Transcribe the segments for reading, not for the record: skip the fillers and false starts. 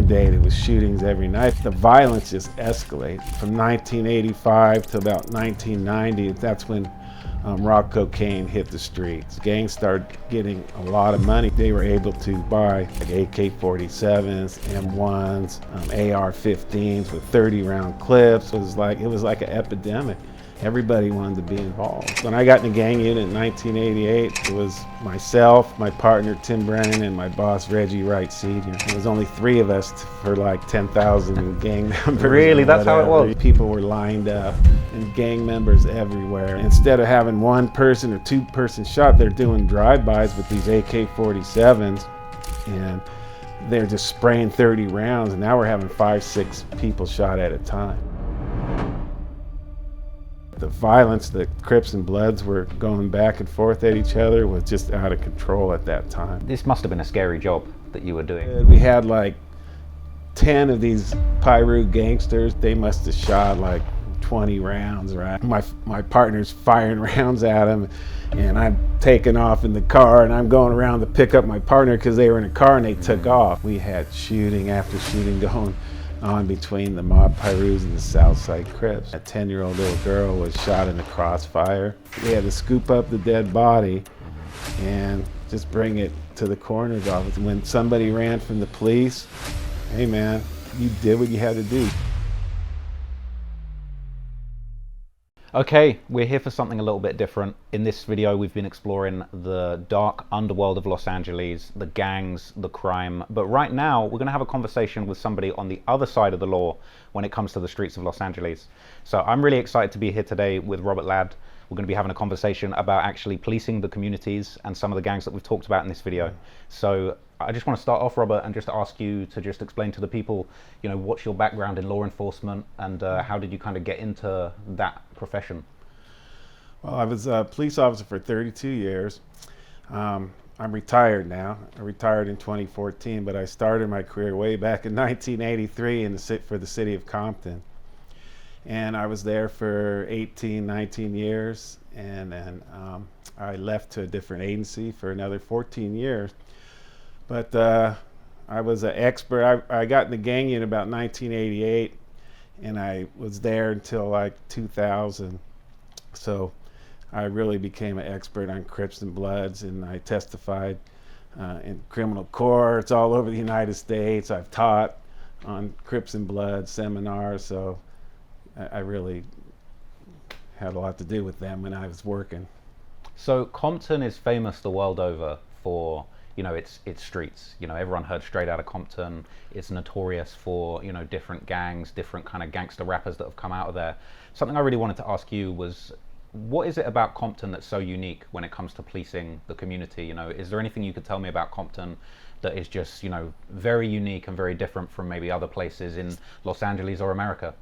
inundated with shootings every night. The violence just escalated. From 1985 to about 1990, that's when rock cocaine hit the streets. Gangs started getting a lot of money. They were able to buy like AK-47s, M1s, AR-15s with 30-round clips. It was like an epidemic. Everybody wanted to be involved. When I got in the gang unit in 1988, it was myself, my partner Tim Brennan, and my boss Reggie Wright Sr. There was only 3 of us for like 10,000 gang members. Really? That's how it was? People were lined up and gang members everywhere. Instead of having 1 person or 2 person shot, they're doing drive-bys with these AK-47s, and they're just spraying 30 rounds, and now we're having 5-6 people shot at a time. The violence, the Crips and Bloods were going back and forth at each other was just out of control at that time. This must have been a scary job that you were doing. We had like 10 of these Piru gangsters. They must have shot like 20 rounds, right? My partner's firing rounds at them, and I'm taking off in the car, and I'm going around to pick up my partner because they were in a car and they took off. We had shooting after shooting going on between the mob Pirus and the Southside Crips. A 10-year-old little girl was shot in the crossfire. We had to scoop up the dead body and just bring it to the coroner's office. When somebody ran from the police, hey man, you did what you had to do. Okay, we're here for something a little bit different. In this video, we've been exploring the dark underworld of Los Angeles, the gangs, the crime. But right now, we're going to have a conversation with somebody on the other side of the law when it comes to the streets of Los Angeles. So I'm really excited to be here today with Robert Ladd. We're going to be having a conversation about actually policing the communities and some of the gangs that we've talked about in this video. So I just want to start off, Robert, and just ask you to just explain to the people, you know, what's your background in law enforcement, and how did you kind of get into that profession? Well, I was a police officer for 32 years. I'm retired now. I retired in 2014, but I started my career way back in 1983 for the city of Compton. And I was there for 18, 19 years, and then I left to a different agency for another 14 years. But I was an expert. I got in the gang unit about 1988, and I was there until like 2000. So I really became an expert on Crips and Bloods, and I testified in criminal courts all over the United States. I've taught on Crips and Bloods seminars, so I really had a lot to do with them when I was working. So Compton is famous the world over for, you know, its streets. You know, everyone heard Straight Outta Compton. It's notorious for, you know, different gangs, different kind of gangster rappers that have come out of there. Something I really wanted to ask you was, what is it about Compton that's so unique when it comes to policing the community? You know, is there anything you could tell me about Compton that is just, you know, very unique and very different from maybe other places in Los Angeles or America?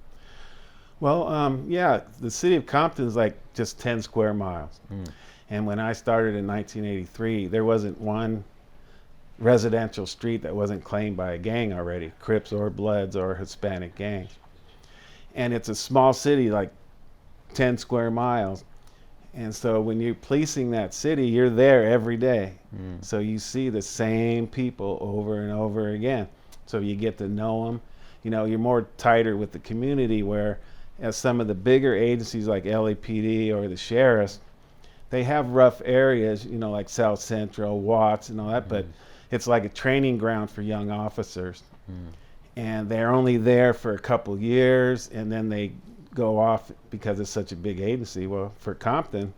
Well, yeah, the city of Compton is like just 10 square miles. And when I started in 1983, there wasn't one residential street that wasn't claimed by a gang already, Crips or Bloods or Hispanic gangs. And it's a small city, like 10 square miles. And so when you're policing that city, you're there every day. So you see the same people over and over again. So you get to know them. You know, you're more tighter with the community, where as some of the bigger agencies like LAPD or the sheriffs, they have rough areas, you know, like South Central, Watts and all that, but it's like a training ground for young officers. And they're only there for a couple years, and then they go off because it's such a big agency. Well, for Compton,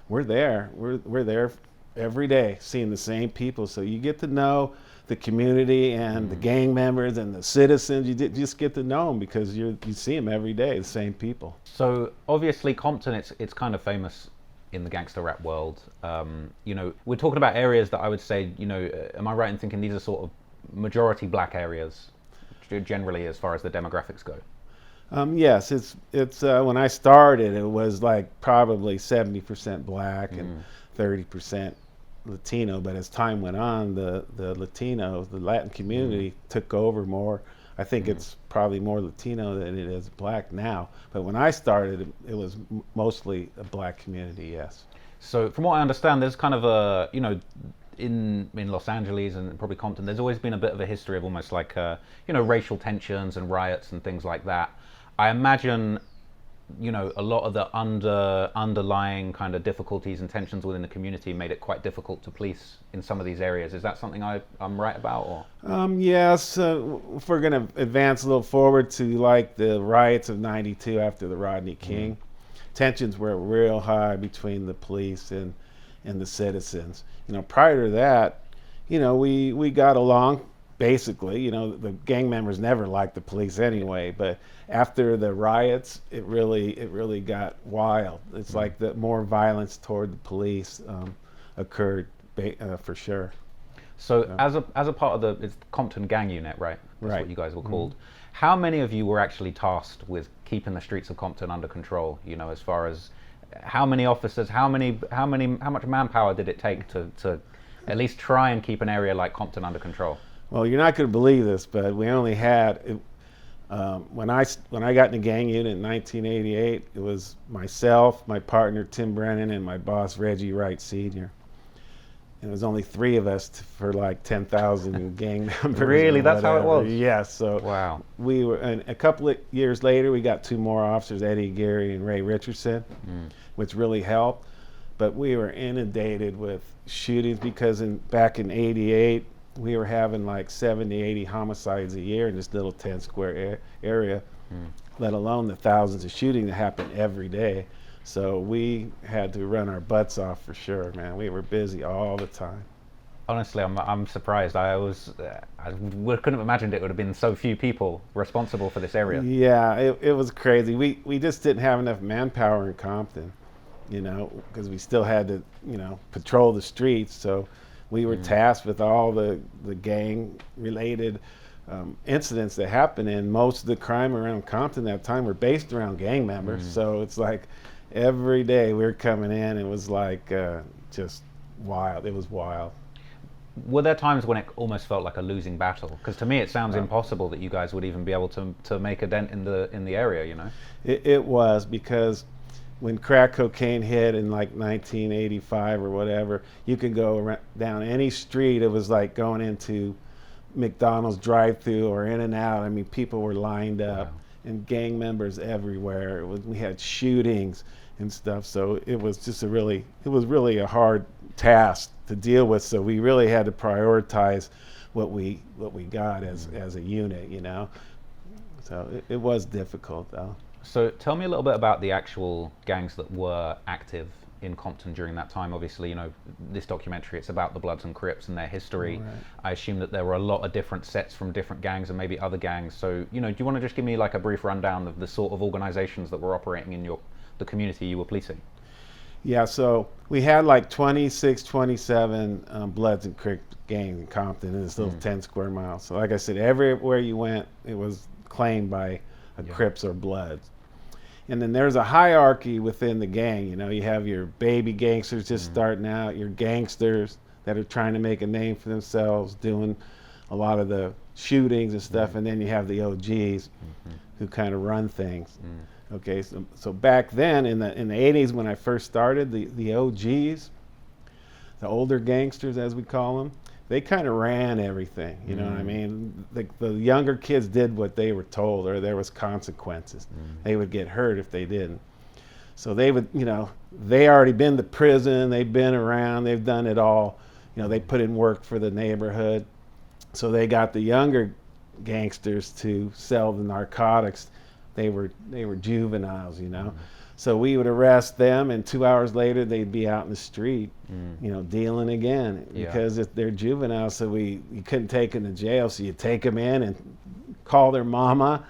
we're there. We're there every day, seeing the same people. So you get to know the community and the gang members and the citizens. You just get to know them because you see them every day, the same people. So obviously Compton, it's kind of famous in the gangster rap world. You know, we're talking about areas that I would say, you know, am I right in thinking these are sort of majority black areas generally as far as the demographics go? Yes, it's when I started, it was like probably 70% black and 30% Latino, but as time went on, the Latino, the Latin community took over more. I think it's probably more Latino than it is black now, but when I started, it was mostly a black community, yes. So from what I understand, there's kind of a, you know, in Los Angeles and probably Compton, there's always been a bit of a history of almost like racial tensions and riots and things like that. I imagine a lot of the underlying kind of difficulties and tensions within the community made it quite difficult to police in some of these areas. Is that something I'm right about? Or Yes, if we're going to advance a little forward to like the riots of '92 after the Rodney King, tensions were real high between the police and the citizens. Prior to that, we got along basically. The gang members never liked the police anyway, but after the riots, it really got wild. It's like the more violence toward the police occurred for sure. So as a part of it's the Compton gang unit, right? That's Right. what you guys were called. How many of you were actually tasked with keeping the streets of Compton under control? As far as how many officers, how much manpower did it take to at least try and keep an area like Compton under control? Well, you're not going to believe this, but we only had when I got in the gang unit in 1988, it was myself, my partner Tim Brennan, and my boss Reggie Wright Sr. And it was only 3 of us for like 10,000 gang members. Really? That's how it was? Yes. So wow. We were, and a couple of years later, we got 2 more officers, Eddie Gary and Ray Richardson, which really helped. But we were inundated with shootings because back in '88, we were having like 70, 80 homicides a year in this little 10-square area, let alone the thousands of shootings that happen every day. So we had to run our butts off for sure, man. We were busy all the time. Honestly, I'm surprised. I couldn't have imagined it would have been so few people responsible for this area. Yeah, it was crazy. We just didn't have enough manpower in Compton, because we still had to, patrol the streets. So we were tasked with all the gang-related incidents that happened, and most of the crime around Compton at that time were based around gang members. So it's like every day we were coming in, it was like just wild. It was wild. Were there times when it almost felt like a losing battle? Because to me, it sounds impossible that you guys would even be able to make a dent in the area. It was, because when crack cocaine hit in like 1985 or whatever, you could go down any street. It was like going into McDonald's drive-through or In-N-Out. I mean, people were lined up. Wow. And gang members everywhere. We had shootings and stuff. So it was really a hard task to deal with. So we really had to prioritize what we got as a unit, So it was difficult though. So tell me a little bit about the actual gangs that were active in Compton during that time. Obviously, this documentary, it's about the Bloods and Crips and their history. Right. I assume that there were a lot of different sets from different gangs and maybe other gangs. So, do you want to just give me like a brief rundown of the sort of organizations that were operating in the community you were policing? Yeah, so we had like 26, 27 Bloods and Crips gangs in Compton in this little 10 square miles. So like I said, everywhere you went, it was claimed by Crips or Bloods. And then there's a hierarchy within the gang. You have your baby gangsters just starting out, your gangsters that are trying to make a name for themselves, doing a lot of the shootings and stuff, and then you have the OGs who kind of run things. Okay, so back then in the 80s when I first started, the OGs, the older gangsters as we call them, they kind of ran everything, you know what I mean? The younger kids did what they were told, or there was consequences. They would get hurt if they didn't. So they would, they already been to prison, they've been around, they've done it all. They put in work for the neighborhood. So they got the younger gangsters to sell the narcotics. They were juveniles, So we would arrest them, and 2 hours later they'd be out in the street, dealing again, because if they're juveniles, so you couldn't take them to jail, so you take them in and call their mama,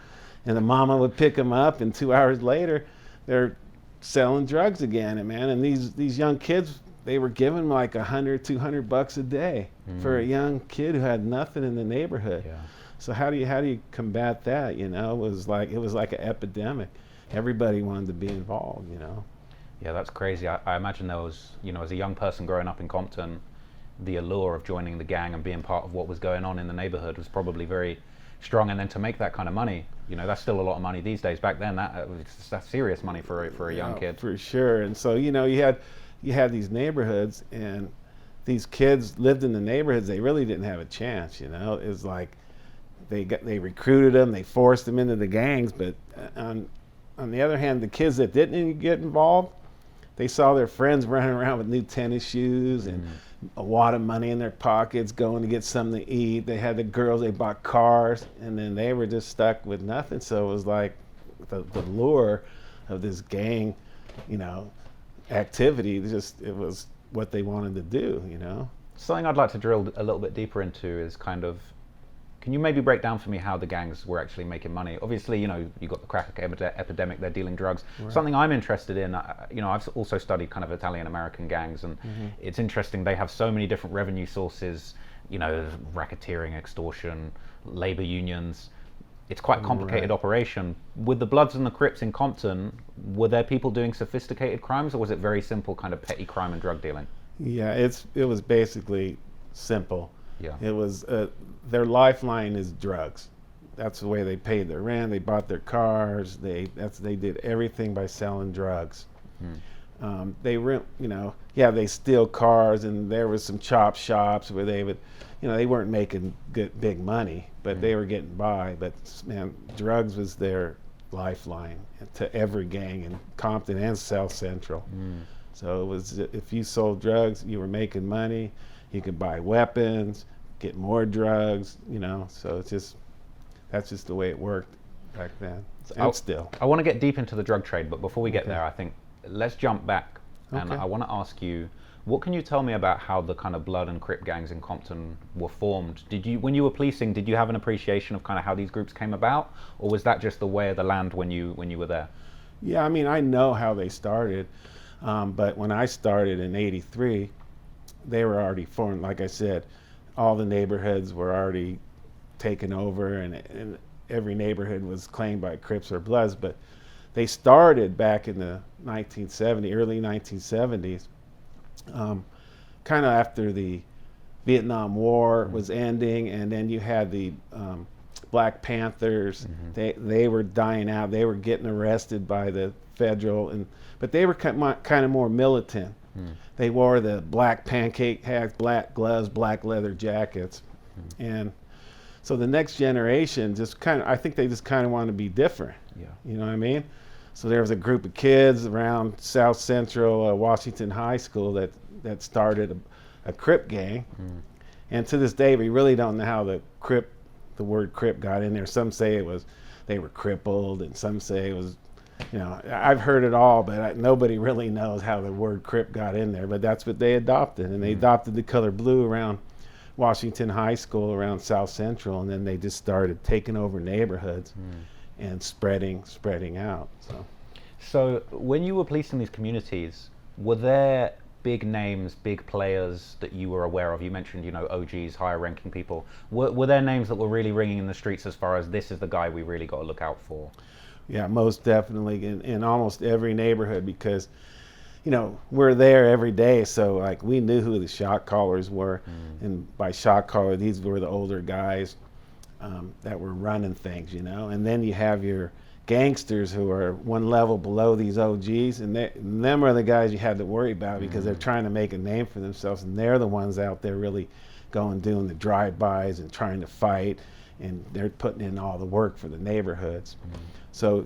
and the mama would pick them up, and 2 hours later they're selling drugs again, and these young kids, they were given like $100, $200 a day for a young kid who had nothing in the neighborhood. Yeah. So how do you combat that? It was like an epidemic. Everybody wanted to be involved, Yeah, that's crazy. I imagine there was, as a young person growing up in Compton, the allure of joining the gang and being part of what was going on in the neighborhood was probably very strong. And then to make that kind of money, that's still a lot of money these days. Back then, that's serious money for a young kid. For sure. And so, you had these neighborhoods, and these kids lived in the neighborhoods, they really didn't have a chance. You know, it was like they recruited them, they forced them into the gangs. But on the other hand, the kids that didn't get involved, they saw their friends running around with new tennis shoes and a wad of money in their pockets, going to get something to eat. They had the girls, they bought cars, and then they were just stuck with nothing. So it was like the lure of this gang, you know, activity. It was what they wanted to do, you know. Something I'd like to drill a little bit deeper into is kind of, can you maybe break down for me how the gangs were actually making money? Obviously, you know, you got the crack epidemic, they're dealing drugs. Right. Something I'm interested in, you know, I've also studied kind of Italian-American gangs, and it's interesting, they have so many different revenue sources, you know, racketeering, extortion, labor unions. It's quite a complicated operation. With the Bloods and the Crips in Compton, were there people doing sophisticated crimes, or was it very simple kind of petty crime and drug dealing? Yeah, it was basically simple. Yeah. It was their lifeline is drugs. That's the way they paid their rent. They bought their cars. They did everything by selling drugs. They steal cars, and there was some chop shops where they would, you know, they weren't making big money, but they were getting by. But man, drugs was their lifeline to every gang in Compton and South Central. So it was, if you sold drugs, you were making money. You could buy weapons, get more drugs, you know. So that's just the way it worked back then. And still. I want to get deep into the drug trade, but before we get there, I think let's jump back, and I want to ask you, what can you tell me about how the kind of Blood and Crip gangs in Compton were formed? When you were policing, did you have an appreciation of kind of how these groups came about, or was that just the way of the land when you were there? Yeah, I mean, I know how they started, but when I started in '83, they were already formed. Like I said, all the neighborhoods were already taken over, and every neighborhood was claimed by Crips or Bloods. But they started back in the early 1970s, kind of after the Vietnam War was ending, and then you had the Black Panthers. They were dying out. They were getting arrested by the federal, but they were kind of more militant. They wore the black pancake hats, black gloves, black leather jackets. And so the next generation I think they just kind of want to be different. Yeah. You know what I mean? So there was a group of kids around South Central Washington High School that started a Crip gang. And to this day, we really don't know how the word Crip got in there. Some say they were crippled, and some say it was, you know, I've heard it all, but nobody really knows how the word Crip got in there. But that's what they adopted, and they adopted the color blue around Washington High School, around South Central, and then they just started taking over neighborhoods and spreading out. So when you were policing these communities, were there big names, big players that you were aware of? You mentioned, you know, OGs, higher ranking people. Were there names that were really ringing in the streets as far as this is the guy we really got to look out for? Yeah, most definitely in almost every neighborhood, because, you know, we're there every day. So like we knew who the shot callers were. And by shot caller, these were the older guys that were running things, you know. And then you have your gangsters who are one level below these OGs, and them are the guys you had to worry about, because they're trying to make a name for themselves, and they're the ones out there really doing the drive-bys and trying to fight, and they're putting in all the work for the neighborhoods. So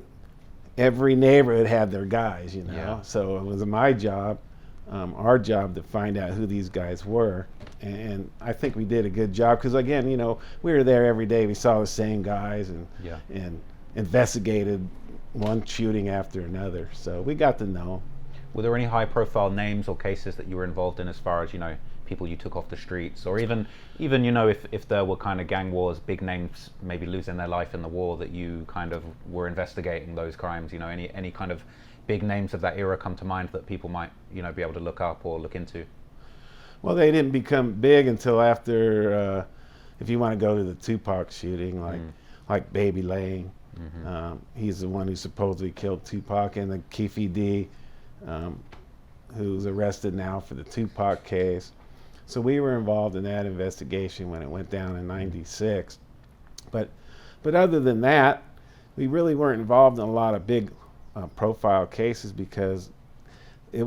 every neighborhood had their guys, you know. Yeah. So it was my job, our job, to find out who these guys were, and I think we did a good job, because again, you know, we were there every day. We saw the same guys and investigated one shooting after another, so we got to know. Were there any high-profile names or cases that you were involved in, as far as, you know, people you took off the streets, or even you know, if there were kind of gang wars, big names maybe losing their life in the war, that you kind of were investigating those crimes? You know, any kind of big names of that era come to mind that people might, you know, be able to look up or look into? Well, they didn't become big until after, if you want to go to the Tupac shooting, like Baby Lane. He's the one who supposedly killed Tupac, and the Keefe D, who's arrested now for the Tupac case. So we were involved in that investigation when it went down in '96. But other than that, we really weren't involved in a lot of big profile cases, because it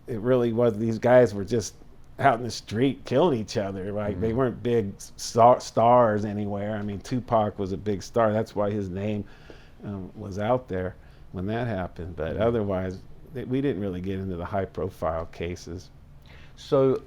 really was, these guys were just out in the street killing each other. Like they weren't big stars anywhere. I mean, Tupac was a big star. That's why his name was out there when that happened. But otherwise, we didn't really get into the high-profile cases. So,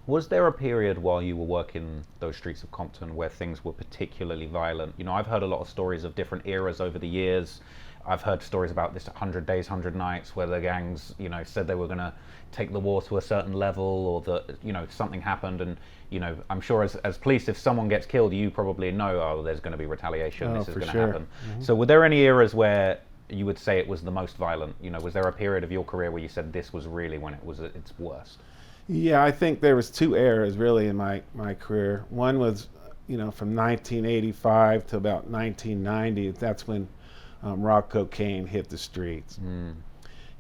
was there a period while you were working those streets of Compton where things were particularly violent? You know, I've heard a lot of stories of different eras over the years. I've heard stories about this 100 Days, 100 Nights, where the gangs, you know, said they were going to take the war to a certain level, or that, you know, something happened. And, you know, I'm sure as police, if someone gets killed, you probably know, oh, there's going to be retaliation, this is going to happen. So were there any eras where you would say it was the most violent? You know, was there a period of your career where you said this was really when it was at its worst? Yeah, I think there was two eras really in my career. One was, you know, from 1985 to about 1990. That's when rock cocaine hit the streets.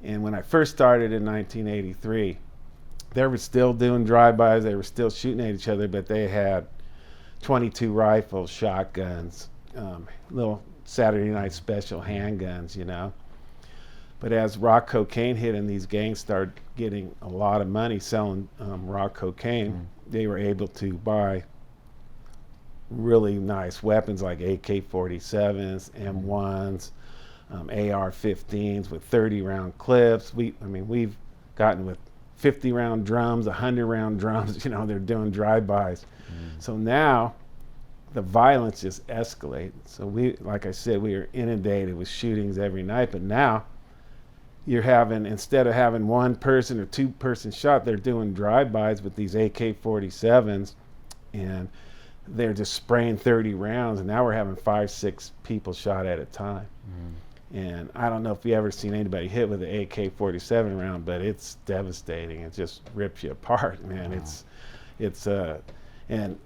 And when I first started in 1983, they were still doing drive-bys. They were still shooting at each other, but they had 22 rifles, shotguns, little Saturday Night Special handguns, you know. But as rock cocaine hit and these gangs started getting a lot of money selling rock cocaine, they were able to buy really nice weapons like AK-47s, M1s, AR-15s with 30-round clips. We've gotten with 50-round drums, 100-round drums. You know, they're doing drive-bys. So now the violence just escalated. So like I said, we are inundated with shootings every night. But now you're having, instead of having one person or two person shot, they're doing drive-bys with these AK-47s, and they're just spraying 30 rounds. And now we're having 5-6 people shot at a time. And I don't know if you ever seen anybody hit with an AK-47 round, but it's devastating. It just rips you apart, man. And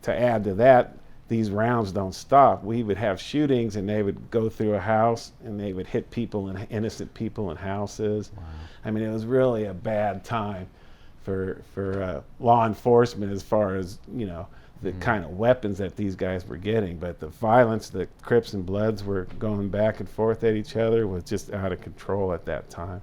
to add to that, these rounds don't stop. We would have shootings, and they would go through a house, and they would hit people, and innocent people in houses. I mean, it was really a bad time for law enforcement as far as, you know, the kind of weapons that these guys were getting. But the violence, the Crips and Bloods were going back and forth at each other, was just out of control at that time.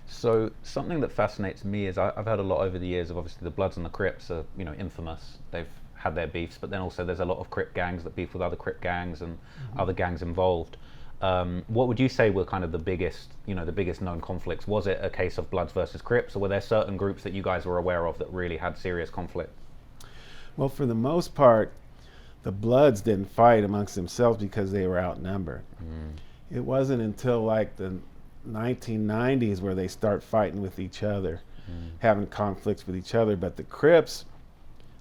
So something that fascinates me is I've heard a lot over the years of, obviously, the Bloods and the Crips are, you know, infamous. They've had their beefs, but then also there's a lot of Crip gangs that beef with other Crip gangs and other gangs involved. What would you say were kind of the biggest, you know, the biggest known conflicts? Was it a case of Bloods versus Crips, or were there certain groups that you guys were aware of that really had serious conflict? Well, for the most part, the Bloods didn't fight amongst themselves because they were outnumbered. It wasn't until like the 1990s where they start fighting with each other, having conflicts with each other. But the Crips,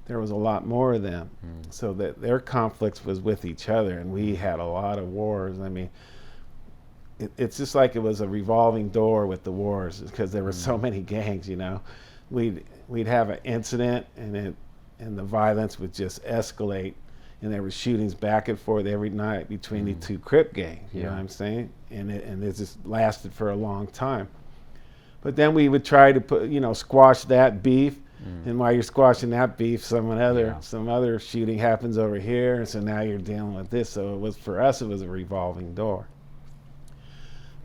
there was a lot more of them, so that their conflicts was with each other, and we had a lot of wars. I mean, it's just like it was a revolving door with the wars, because there were so many gangs. You know, we'd have an incident, and the violence would just escalate, and there were shootings back and forth every night between the two Crip gangs. You know what I'm saying? And it just lasted for a long time. But then we would try to squash that beef. And while you're squashing that beef, some other shooting happens over here, and so now you're dealing with this. So for us, it was a revolving door.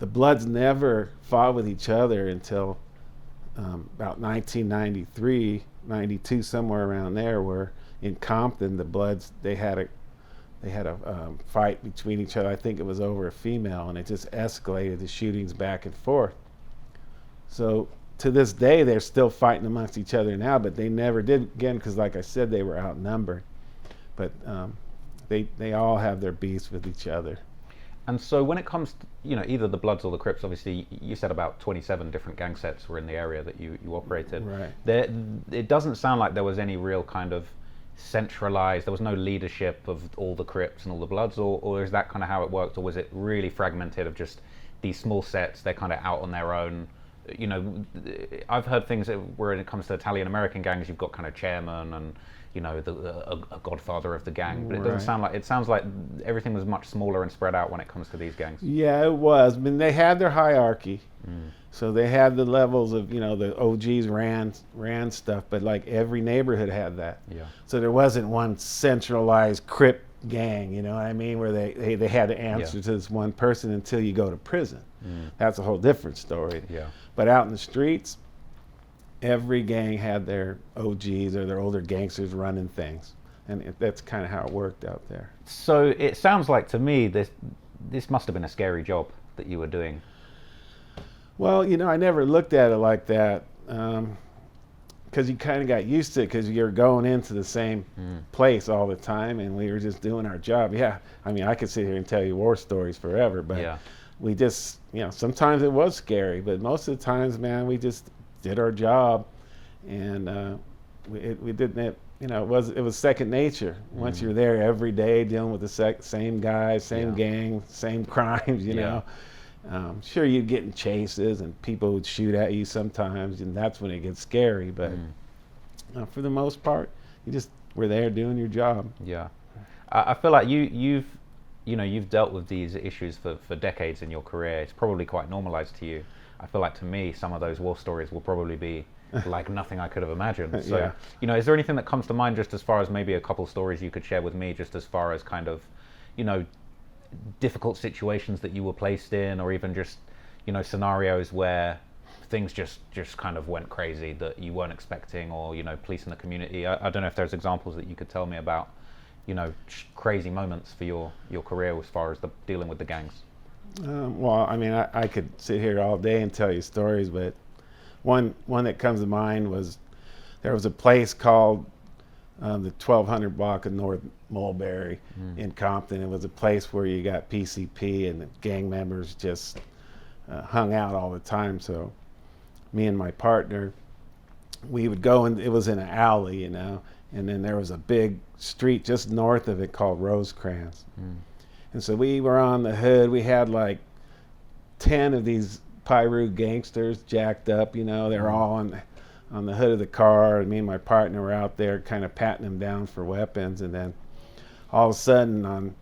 The Bloods never fought with each other until about 1993, 92, somewhere around there, where in Compton, the Bloods, they had a fight between each other. I think it was over a female, and it just escalated the shootings back and forth. So to this day, they're still fighting amongst each other now, but they never did again, because like I said, they were outnumbered. But they all have their beefs with each other. And so when it comes to, you know, either the Bloods or the Crips, obviously you said about 27 different gang sets were in the area that you operated. Right. It doesn't sound like there was any real kind of centralized, there was no leadership of all the Crips and all the Bloods, or is that kind of how it worked, or was it really fragmented of just these small sets, they're kind of out on their own? You know, I've heard things where when it comes to Italian American gangs, you've got kind of chairman and, you know, a godfather of the gang, but it doesn't sound like, it sounds like everything was much smaller and spread out when it comes to these gangs. Yeah, it was. I mean, they had their hierarchy. So they had the levels of, you know, the OGs ran stuff, but like every neighborhood had that. Yeah. So there wasn't one centralized Crip gang, you know what I mean, where they had to answer to this one person until you go to prison. That's a whole different story. Yeah. But out in the streets, every gang had their OGs or their older gangsters running things, and that's kind of how it worked out there. So it sounds like to me this must have been a scary job that you were doing. Well, I never looked at it like that, because you kind of got used to it because you're going into the same place all the time, and we were just doing our job. Yeah, I mean, I could sit here and tell you war stories forever, but Yeah. we just, sometimes it was scary, but most of the times, man, we just did our job, and we didn't. It was second nature. Once you're there every day dealing with the same guys, same gang, same crimes, know. Sure, you'd get in chases and people would shoot at you sometimes, and that's when it gets scary. But for the most part, you just were there doing your job. Yeah, I feel like you've dealt with these issues for decades in your career. It's probably quite normalized to you. I feel like to me, some of those war stories will probably be like nothing I could have imagined. So, is there anything that comes to mind just as far as maybe a couple stories you could share with me, just as far as kind of, difficult situations that you were placed in, or even just, scenarios where things just kind of went crazy that you weren't expecting, or, police in the community? I don't know if there's examples that you could tell me about, crazy moments for your career as far as dealing with the gangs. Well, I mean, I could sit here all day and tell you stories, but one that comes to mind was there was a place called the 1200 block of North Mulberry in Compton. It was a place where you got PCP and the gang members just hung out all the time. So me and my partner, we would go, and it was in an alley, and then there was a big street just north of it called Rosecrans. And so we were on the hood. We had like 10 of these Piru gangsters jacked up, they were all on the hood of the car, and me and my partner were out there kind of patting them down for weapons. And then all of a sudden on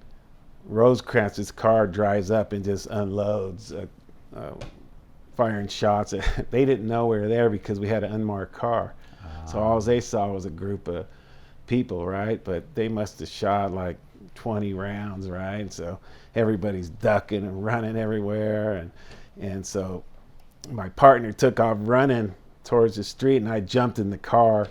Rosecrans, this car drives up and just unloads, firing shots. They didn't know we were there because we had an unmarked car. So all they saw was a group of people, right? But they must have shot like 20 rounds, right? And so everybody's ducking and running everywhere. And so my partner took off running towards the street, and I jumped in the car.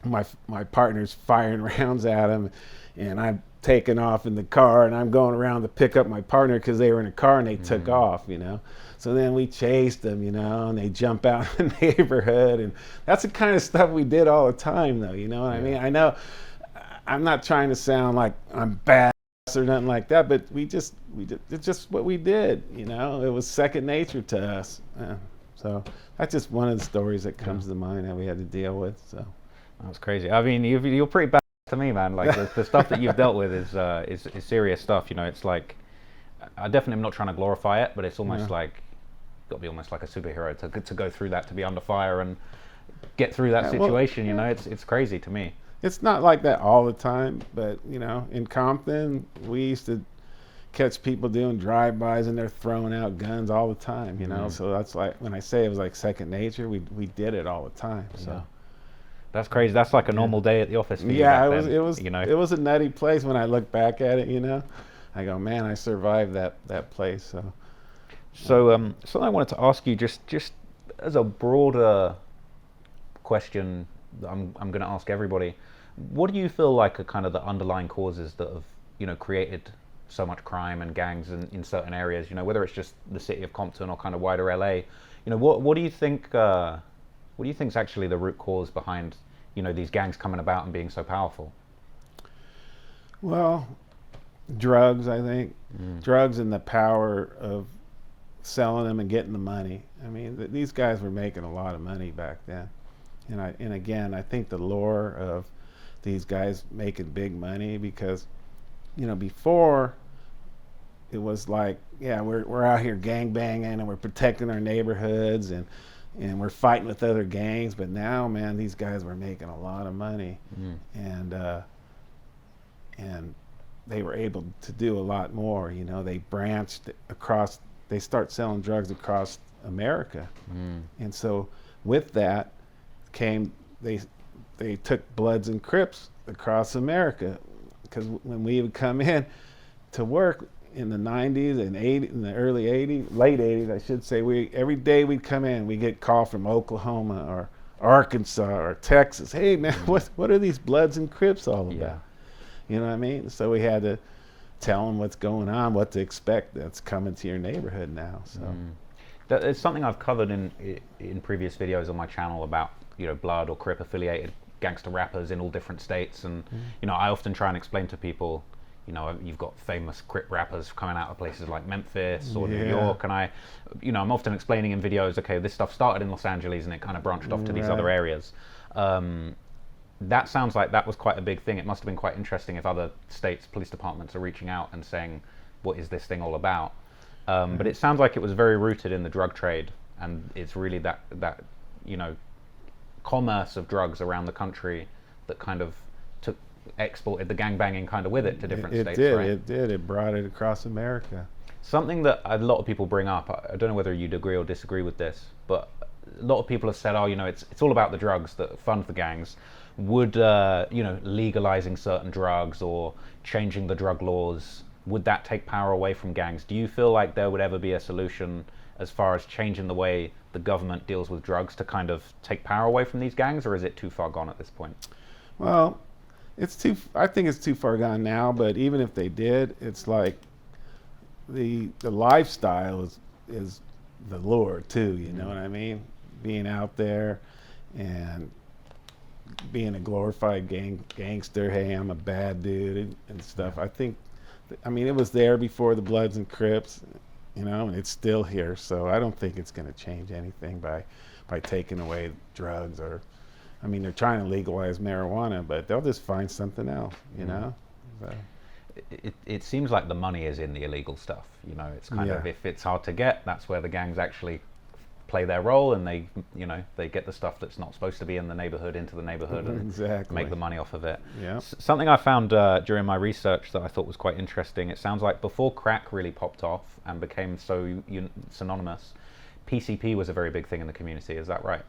My partner's firing rounds at him, and I'm taking off in the car, and I'm going around to pick up my partner because they were in a car and they took off, So then we chased them, and they jump out in the neighborhood, and that's the kind of stuff we did all the time, though. You know what I mean? I know I'm not trying to sound like I'm bad or nothing like that, but we did. It's just what we did, It was second nature to us. So that's just one of the stories that comes to mind that we had to deal with. So that's crazy. I mean, you're pretty bad to me, man. Like the stuff that you've dealt with is serious stuff. It's like, I definitely am not trying to glorify it, but it's almost like got to be almost like a superhero to go through that, to be under fire and get through that situation. It's crazy to me. It's not like that all the time, but in Compton, we used to catch people doing drive-bys and they're throwing out guns all the time, So that's like, when I say it was like second nature, we did it all the time. So that's crazy. That's like a normal day at the office for you. Yeah, back then, it was a nutty place when I look back at it. I go, man, I survived that place. So something I wanted to ask you, just as a broader question that I'm going to ask everybody. What do you feel like are kind of the underlying causes that have, created so much crime and gangs in certain areas? Whether it's just the city of Compton or kind of wider LA. What do you think? What do you think is actually the root cause behind, these gangs coming about and being so powerful? Well, drugs, I think. Drugs and the power of selling them and getting the money. I mean, these guys were making a lot of money back then. And again, I think the lure of these guys making big money, because, before it was like, yeah, we're out here gang banging and we're protecting our neighborhoods and we're fighting with other gangs. But now, man, these guys were making a lot of money, and they were able to do a lot more. They branched across. They start selling drugs across America, and so with that came they took Bloods and Crips across America, because when we would come in to work in the 90s and 80s, in the early 80s, late 80s, I should say, every day we'd come in, we get call from Oklahoma Arkansas or Texas. Hey man, what are these Bloods and Crips all about? Yeah. You know what I mean? So we had to tell them what's going on, what to expect that's coming to your neighborhood now. So It's something I've covered in previous videos on my channel about, you know, Blood or Crip affiliated gangster rappers in all different states, and you know, I often try and explain to people, you know, you've got famous Crip rappers coming out of places like Memphis or New York, and I'm often explaining in videos, okay, this stuff started in Los Angeles and it kind of branched off to these other areas. That sounds like that was quite a big thing. It must have been quite interesting if other states' police departments are reaching out and saying, what is this thing all about? But it sounds like it was very rooted in the drug trade, and it's really that you know, commerce of drugs around the country that kind of exported the gangbanging kind of with it to different states, right? It did. It brought it across America. Something that a lot of people bring up, I don't know whether you'd agree or disagree with this, but a lot of people have said, oh, you know, it's all about the drugs that fund the gangs. Would, you know, legalizing certain drugs or changing the drug laws, would that take power away from gangs? Do you feel like there would ever be a solution as far as changing the way the government deals with drugs to kind of take power away from these gangs, or is it too far gone at this point? Well, I think it's too far gone now, but even if they did, it's like the lifestyle is the lure too, you know what I mean? Being out there and being a glorified gangster, hey, I'm a bad dude and stuff. I mean, it was there before the Bloods and Crips, you know, and it's still here. So I don't think it's going to change anything by taking away drugs, or, I mean, they're trying to legalize marijuana, but they'll just find something else, you know. So. It seems like the money is in the illegal stuff. You know, it's kind of, if it's hard to get, that's where the gangs actually play their role, and they, you know, they get the stuff that's not supposed to be in the neighborhood into the neighborhood and make the money off of it. Yeah. Something I found during my research that I thought was quite interesting, it sounds like before crack really popped off and became so synonymous, PCP was a very big thing in the community. Is that right?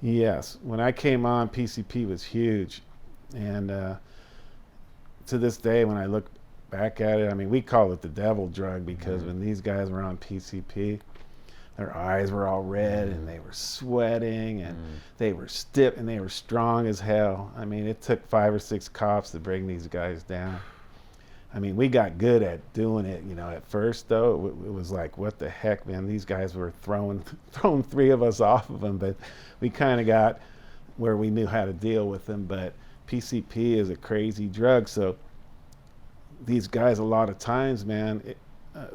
Yes. When I came on, PCP was huge. And to this day, when I look back at it, I mean, we call it the devil drug, because when these guys were on PCP, their eyes were all red and they were sweating and they were stiff and they were strong as hell. I mean, it took 5 or 6 cops to bring these guys down. I mean, we got good at doing it, you know. At first, though, it was like, what the heck, man? These guys were throwing 3 of us off of them, but we kind of got where we knew how to deal with them. But PCP is a crazy drug, so these guys, a lot of times, man,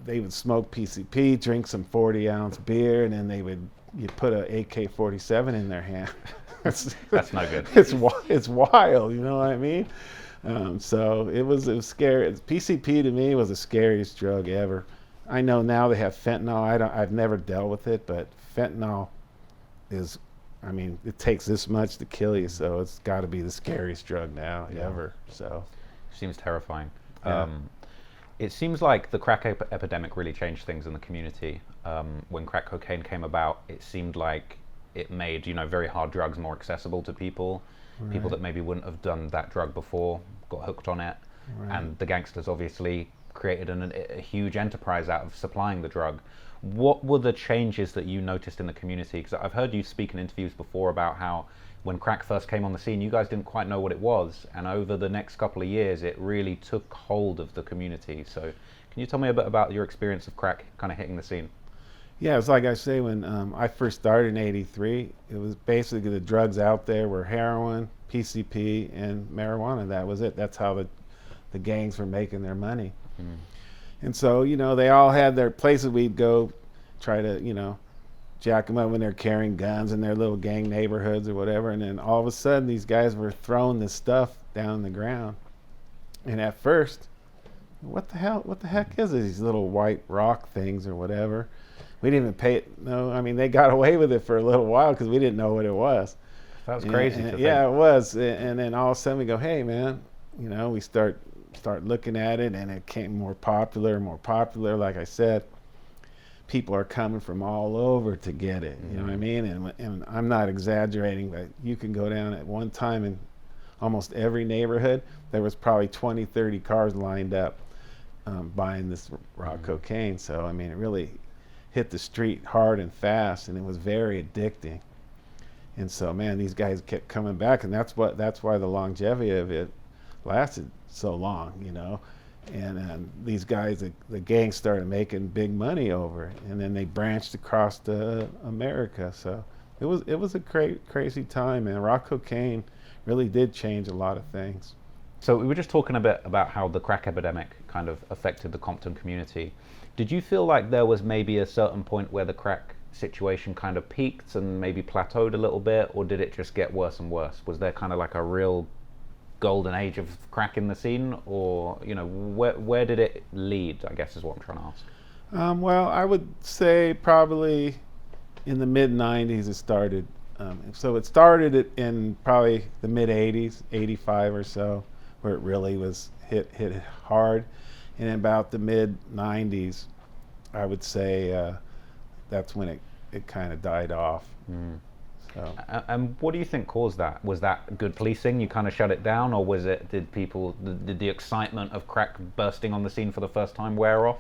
they would smoke PCP, drink some 40-ounce beer, and then you put a AK-47 in their hand. That's not good. It's wild, you know what I mean? So it was scary. PCP to me was the scariest drug ever. I know now they have fentanyl. I've never dealt with it, but fentanyl is, I mean, it takes this much to kill you, so it's got to be the scariest drug now ever. So seems terrifying. Yeah. It seems like the crack epidemic really changed things in the community. When crack cocaine came about, it seemed like it made, you know, very hard drugs more accessible to people. Right. People that maybe wouldn't have done that drug before got hooked on it. Right. And the gangsters obviously created a huge enterprise out of supplying the drug. What were the changes that you noticed in the community? Because I've heard you speak in interviews before about how when crack first came on the scene, you guys didn't quite know what it was, and over the next couple of years, it really took hold of the community. So can you tell me a bit about your experience of crack kind of hitting the scene? Yeah, it's like I say, when I first started in '83, it was basically the drugs out there were heroin, PCP, and marijuana. That was it. That's how the gangs were making their money. And so, you know, they all had their places we'd go try to, you know, jack them up when they're carrying guns in their little gang neighborhoods or whatever. And then all of a sudden, these guys were throwing this stuff down on the ground. And at first, what the heck is it? These little white rock things or whatever. We didn't even pay it. No, I mean, they got away with it for a little while because we didn't know what it was. That was crazy. Yeah, it was. And then all of a sudden we go, hey, man, you know, we start looking at it, and it became more popular. Like I said, people are coming from all over to get it. You know what I mean? And I'm not exaggerating, but you can go down at one time in almost every neighborhood. There was probably 20, 30 cars lined up buying this raw cocaine. So, I mean, it really hit the street hard and fast, and it was very addicting. And so, man, these guys kept coming back, and that's why the longevity of it lasted so long, you know. And these guys, the gang started making big money over it, and then they branched across to America. So it was a crazy time, man. Rock cocaine really did change a lot of things. So we were just talking a bit about how the crack epidemic kind of affected the Compton community. Did you feel like there was maybe a certain point where the crack situation kind of peaked and maybe plateaued a little bit, or did it just get worse and worse? Was there kind of like a real golden age of crack in the scene, or where did it lead, I guess is what I'm trying to ask. Well, I would say probably in the mid 90s it started. So it started in probably the mid 80s, 85 or so, where it really was hit hard. And in about the mid 90s, I would say that's when it kind of died off. So. And what do you think caused that? Was that good policing? You kind of shut it down, or was it did the excitement of crack bursting on the scene for the first time wear off?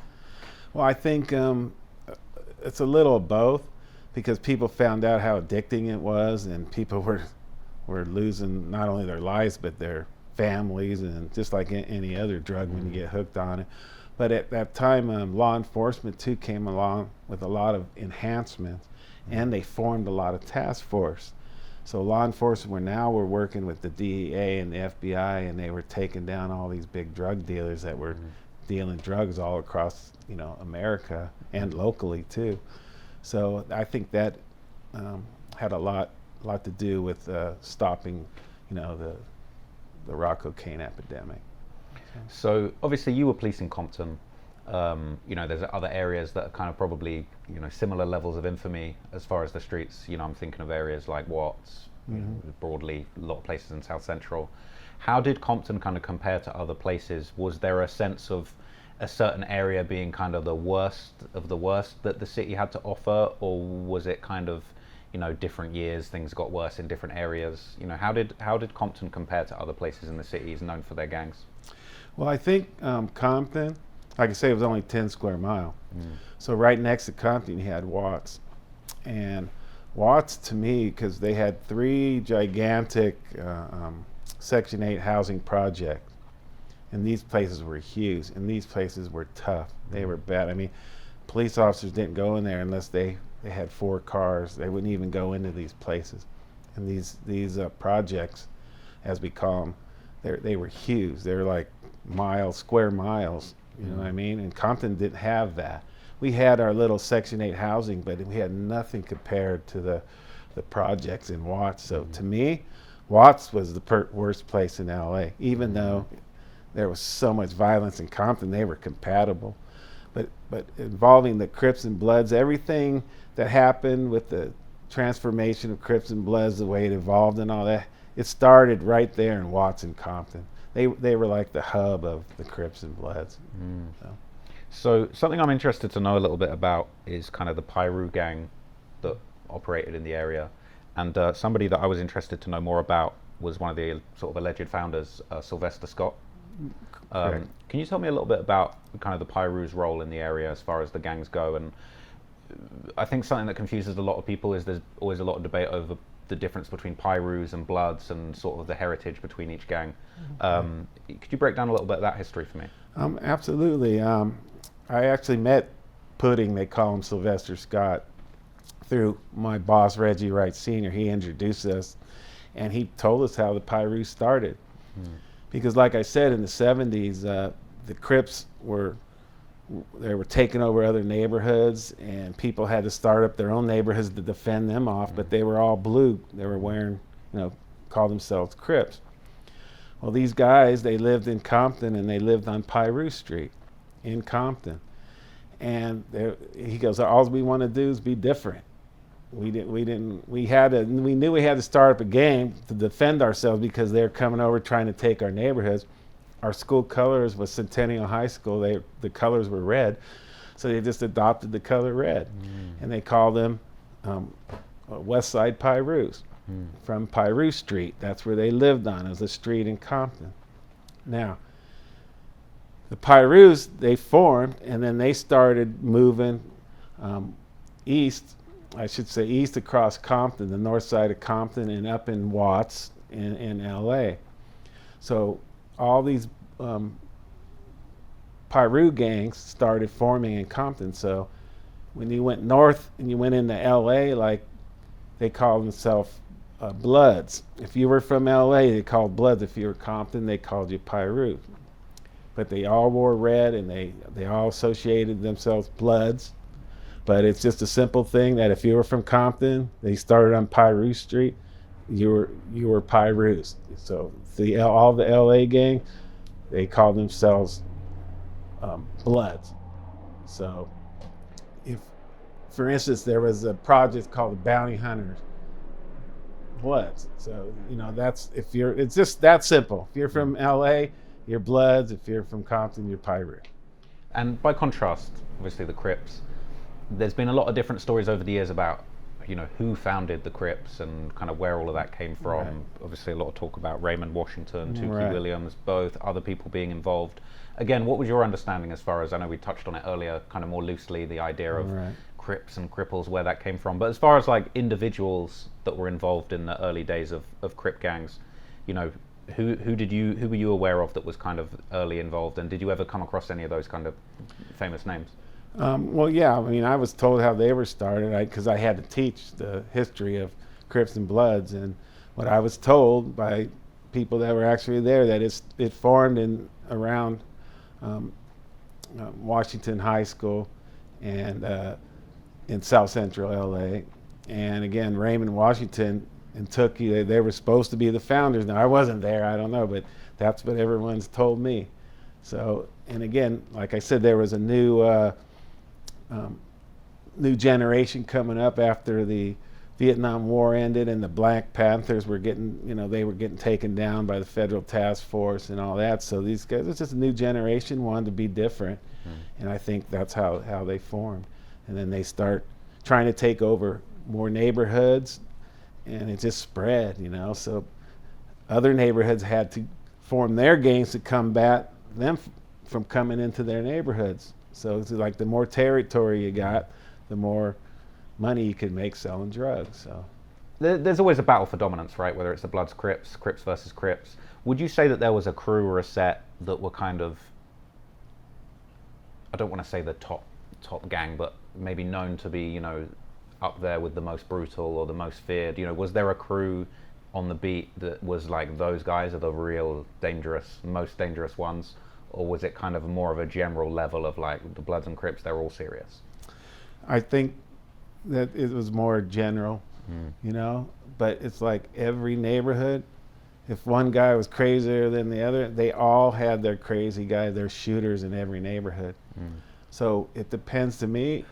Well, I think it's a little of both, because people found out how addicting it was, and people were losing not only their lives but their families, and just like any other drug when you get hooked on it. But at that time, law enforcement too came along with a lot of enhancements, and they formed a lot of task force. So law enforcement were working with the DEA and the FBI, and they were taking down all these big drug dealers that were dealing drugs all across, America and locally too. So I think that had a lot to do with stopping, the rock cocaine epidemic. So obviously you were policing Compton. There's other areas that are kind of probably, similar levels of infamy as far as the streets. I'm thinking of areas like Watts, broadly, a lot of places in South Central. How did Compton kind of compare to other places? Was there a sense of a certain area being kind of the worst of the worst that the city had to offer, or was it kind of, different years, things got worse in different areas? How did Compton compare to other places in the cities known for their gangs? Well, I think Compton, like I say, it was only 10 square mile. So right next to Compton, you had Watts. And Watts, to me, because they had 3 gigantic Section 8 housing projects. And these places were huge, and these places were tough. They were bad. I mean, police officers didn't go in there unless they had 4 cars. They wouldn't even go into these places. And these projects, as we call them, they were huge. They were like square miles, you know what I mean? And Compton didn't have that. We had our little Section 8 housing, but we had nothing compared to the projects in Watts. So to me, Watts was the worst place in LA, even though there was so much violence in Compton. They were compatible, but involving the Crips and Bloods, everything that happened with the transformation of Crips and Bloods, the way it evolved and all that, it started right there in Watts and Compton. They were like the hub of the Crips and Bloods. So something I'm interested to know a little bit about is kind of the Piru gang that operated in the area, and somebody that I was interested to know more about was one of the sort of alleged founders, Sylvester Scott. Can you tell me a little bit about kind of the Piru's role in the area as far as the gangs go? And I think something that confuses a lot of people is there's always a lot of debate over the difference between Pirus and Bloods and sort of the heritage between each gang. Could you break down a little bit of that history for me? Absolutely. I actually met Pudding, they call him Sylvester Scott, through my boss, Reggie Wright Sr. He introduced us, and he told us how the Piru started. Because like I said, in the 70s, the Crips were taking over other neighborhoods, and people had to start up their own neighborhoods to defend them off, but they were all blue. They were wearing, called themselves Crips. Well, these guys, they lived in Compton, and they lived on Piru Street in Compton. And he goes, all we want to do is be different. We knew we had to start up a game to defend ourselves because they're coming over trying to take our neighborhoods. Our school colors was Centennial High School. The colors were red, so they just adopted the color red, and they called them West Side Pirus from Piru Street. That's where they lived on. It was a street in Compton. Now, the Pirus, they formed, and then they started moving east I should say east across Compton, the north side of Compton, and up in Watts in LA. So all these Piru gangs started forming in Compton. So when you went north and you went into LA, like they called themselves Bloods. If you were from LA, they called Bloods. If you were Compton, they called you Piru. But they all wore red, and they all associated themselves Bloods. But it's just a simple thing that if you were from Compton, they started on Piru Street, you were Pirus. So all the LA gang, they called themselves Bloods. So if, for instance, there was a project called the Bounty Hunters Bloods. So it's just that simple. If you're from LA, you're Bloods. If you're from Compton, you're Piru. And by contrast, obviously the Crips, there's been a lot of different stories over the years about, who founded the Crips and kind of where all of that came from. Right. Obviously a lot of talk about Raymond Washington, Tukey Right. Williams, both, other people being involved. Again, what was your understanding as far as, I know we touched on it earlier, kind of more loosely, the idea of Right. Crips and Cripples, where that came from. But as far as like individuals that were involved in the early days of Crip gangs, who were you aware of that was kind of early involved, and did you ever come across any of those kind of famous names? Well, yeah. I mean, I was told how they were started because I had to teach the history of Crips and Bloods, and what I was told by people that were actually there that it formed around Washington High School and in South Central LA, and again Raymond Washington and Tukey, they were supposed to be the founders. Now I wasn't there, I don't know, but that's what everyone's told me. So, and again, like I said, there was a new generation coming up after the Vietnam War ended, and the Black Panthers were getting taken down by the federal task force and all that. So these guys, it's just a new generation, wanted to be different, and I think that's how they formed. And then they start trying to take over more neighborhoods, and it just spread, So other neighborhoods had to form their gangs to combat them from coming into their neighborhoods. So it's like the more territory you got, the more money you can make selling drugs. So there's always a battle for dominance, right? Whether it's the Bloods, Crips versus Crips. Would you say that there was a crew or a set that were kind of, I don't want to say the top gang, but maybe known to be, up there with the most brutal or the most feared? Was there a crew on the beat that was like, those guys are the real most dangerous ones? Or was it kind of more of a general level of like the Bloods and Crips, they're all serious? I think that it was more general, but it's like every neighborhood, if one guy was crazier than the other, they all had their crazy guy, their shooters in every neighborhood. So it depends. To me,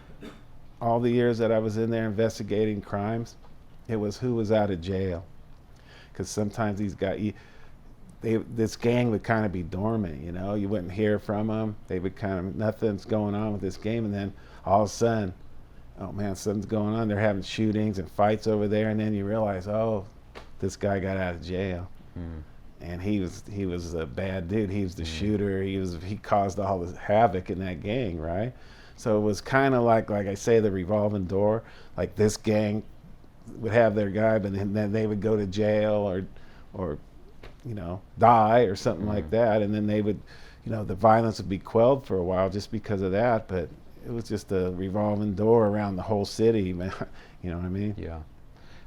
all the years that I was in there investigating crimes, it was who was out of jail. Because sometimes these guys, this gang would kind of be dormant, you wouldn't hear from them. They would kind of, nothing's going on with this game, and then all of a sudden, oh man, something's going on. They're having shootings and fights over there, and then you realize, oh, this guy got out of jail, and he was a bad dude. He was the shooter. He caused all this havoc in that gang, right? So it was kind of like I say, the revolving door. Like this gang would have their guy, but then they would go to jail or die or something like that, and then they would, the violence would be quelled for a while just because of that. But it was just a revolving door around the whole city, man. You know what I mean? Yeah.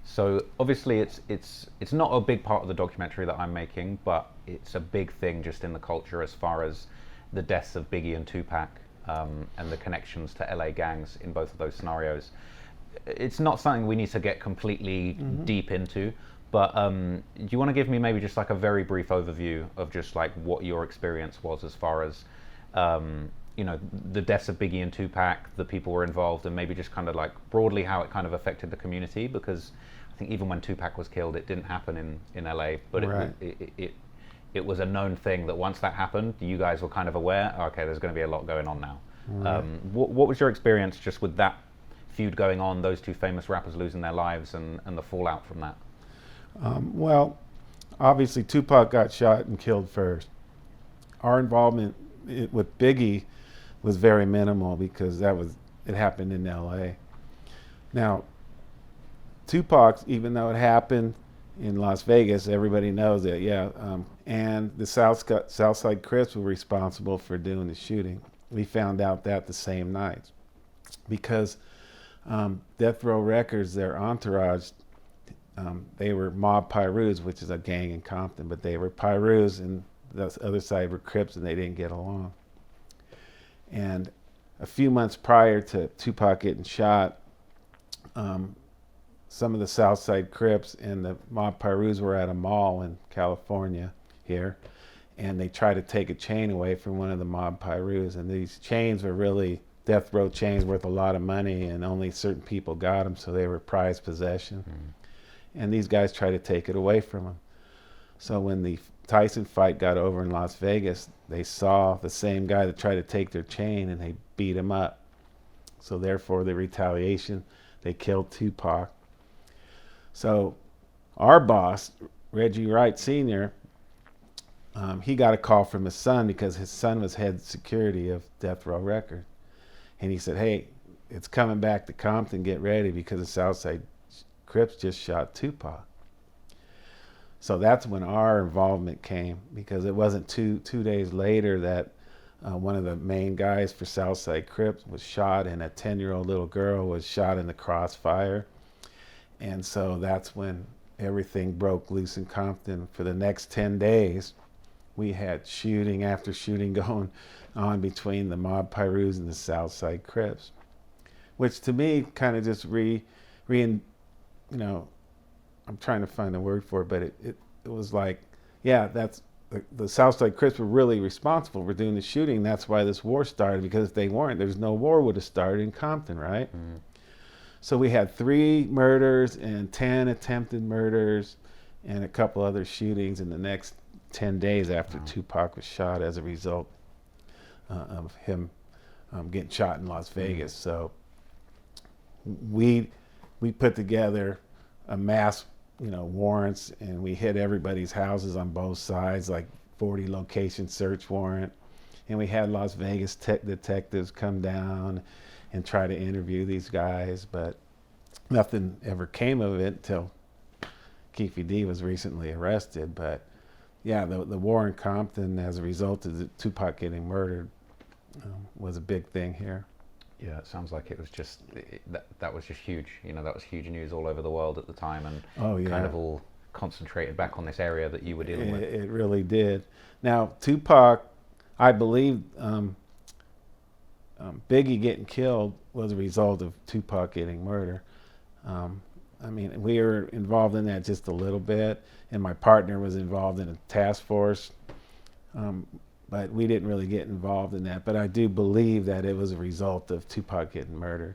So obviously it's not a big part of the documentary that I'm making, but it's a big thing just in the culture as far as the deaths of Biggie and Tupac, and the connections to LA gangs in both of those scenarios. It's not something we need to get completely deep into, but do you want to give me maybe just like a very brief overview of just like what your experience was as far as the deaths of Biggie and Tupac, the people were involved, and maybe just kind of like broadly how it kind of affected the community? Because I think even when Tupac was killed, it didn't happen in LA, but Right. it was a known thing that once that happened, you guys were kind of aware, okay, there's going to be a lot going on now. Right. What was your experience just with that feud going on, those two famous rappers losing their lives, and the fallout from that? Well, obviously Tupac got shot and killed first. Our involvement with Biggie was very minimal because it happened in LA. Now, Tupac, even though it happened in Las Vegas, everybody knows it, yeah. And the Southside Crips were responsible for doing the shooting. We found out that the same night because Death Row Records, their entourage, they were Mob Pyrus, which is a gang in Compton, but they were Pyrus and the other side were Crips, and they didn't get along. And a few months prior to Tupac getting shot, some of the Southside Crips and the Mob Pyrus were at a mall in California here, and they tried to take a chain away from one of the Mob Pyrus, and these chains were really death row chains worth a lot of money, and only certain people got them, so they were prized possession. And these guys tried to take it away from them. So when the Tyson fight got over in Las Vegas, they saw the same guy that tried to take their chain, and they beat him up. So therefore, the retaliation, they killed Tupac. So our boss, Reggie Wright Sr., he got a call from his son because his son was head security of Death Row Records. And he said, hey, it's coming back to Compton, get ready, because the Southside Crips just shot Tupac. So that's when our involvement came, because it wasn't two days later that one of the main guys for Southside Crips was shot, and a 10-year-old little girl was shot in the crossfire. And so that's when everything broke loose in Compton. For the next 10 days, we had shooting after shooting going on between the Mob Pyrus and the Southside Crips, which to me kind of just I'm trying to find a word for it, but it was like, yeah, that's the Southside Crips were really responsible for doing the shooting. That's why this war started, because if they weren't, there's no war would have started in Compton, right? So we had 3 murders and 10 attempted murders and a couple other shootings in the next 10 days after Tupac was shot as a result of him getting shot in Las Vegas. So we put together a mass, warrants, and we hit everybody's houses on both sides, like 40 location search warrant. And we had Las Vegas detectives come down and try to interview these guys, but nothing ever came of it until Keefe D was recently arrested. But yeah, the war in Compton as a result of Tupac getting murdered was a big thing here. Yeah, it sounds like it was just that was just huge. That was huge news all over the world at the time, and kind of all concentrated back on this area that you were dealing with. It really did. Now, Tupac, I believe Biggie getting killed was a result of Tupac getting murdered. We were involved in that just a little bit, and my partner was involved in a task force. But we didn't really get involved in that. But I do believe that it was a result of Tupac getting murdered.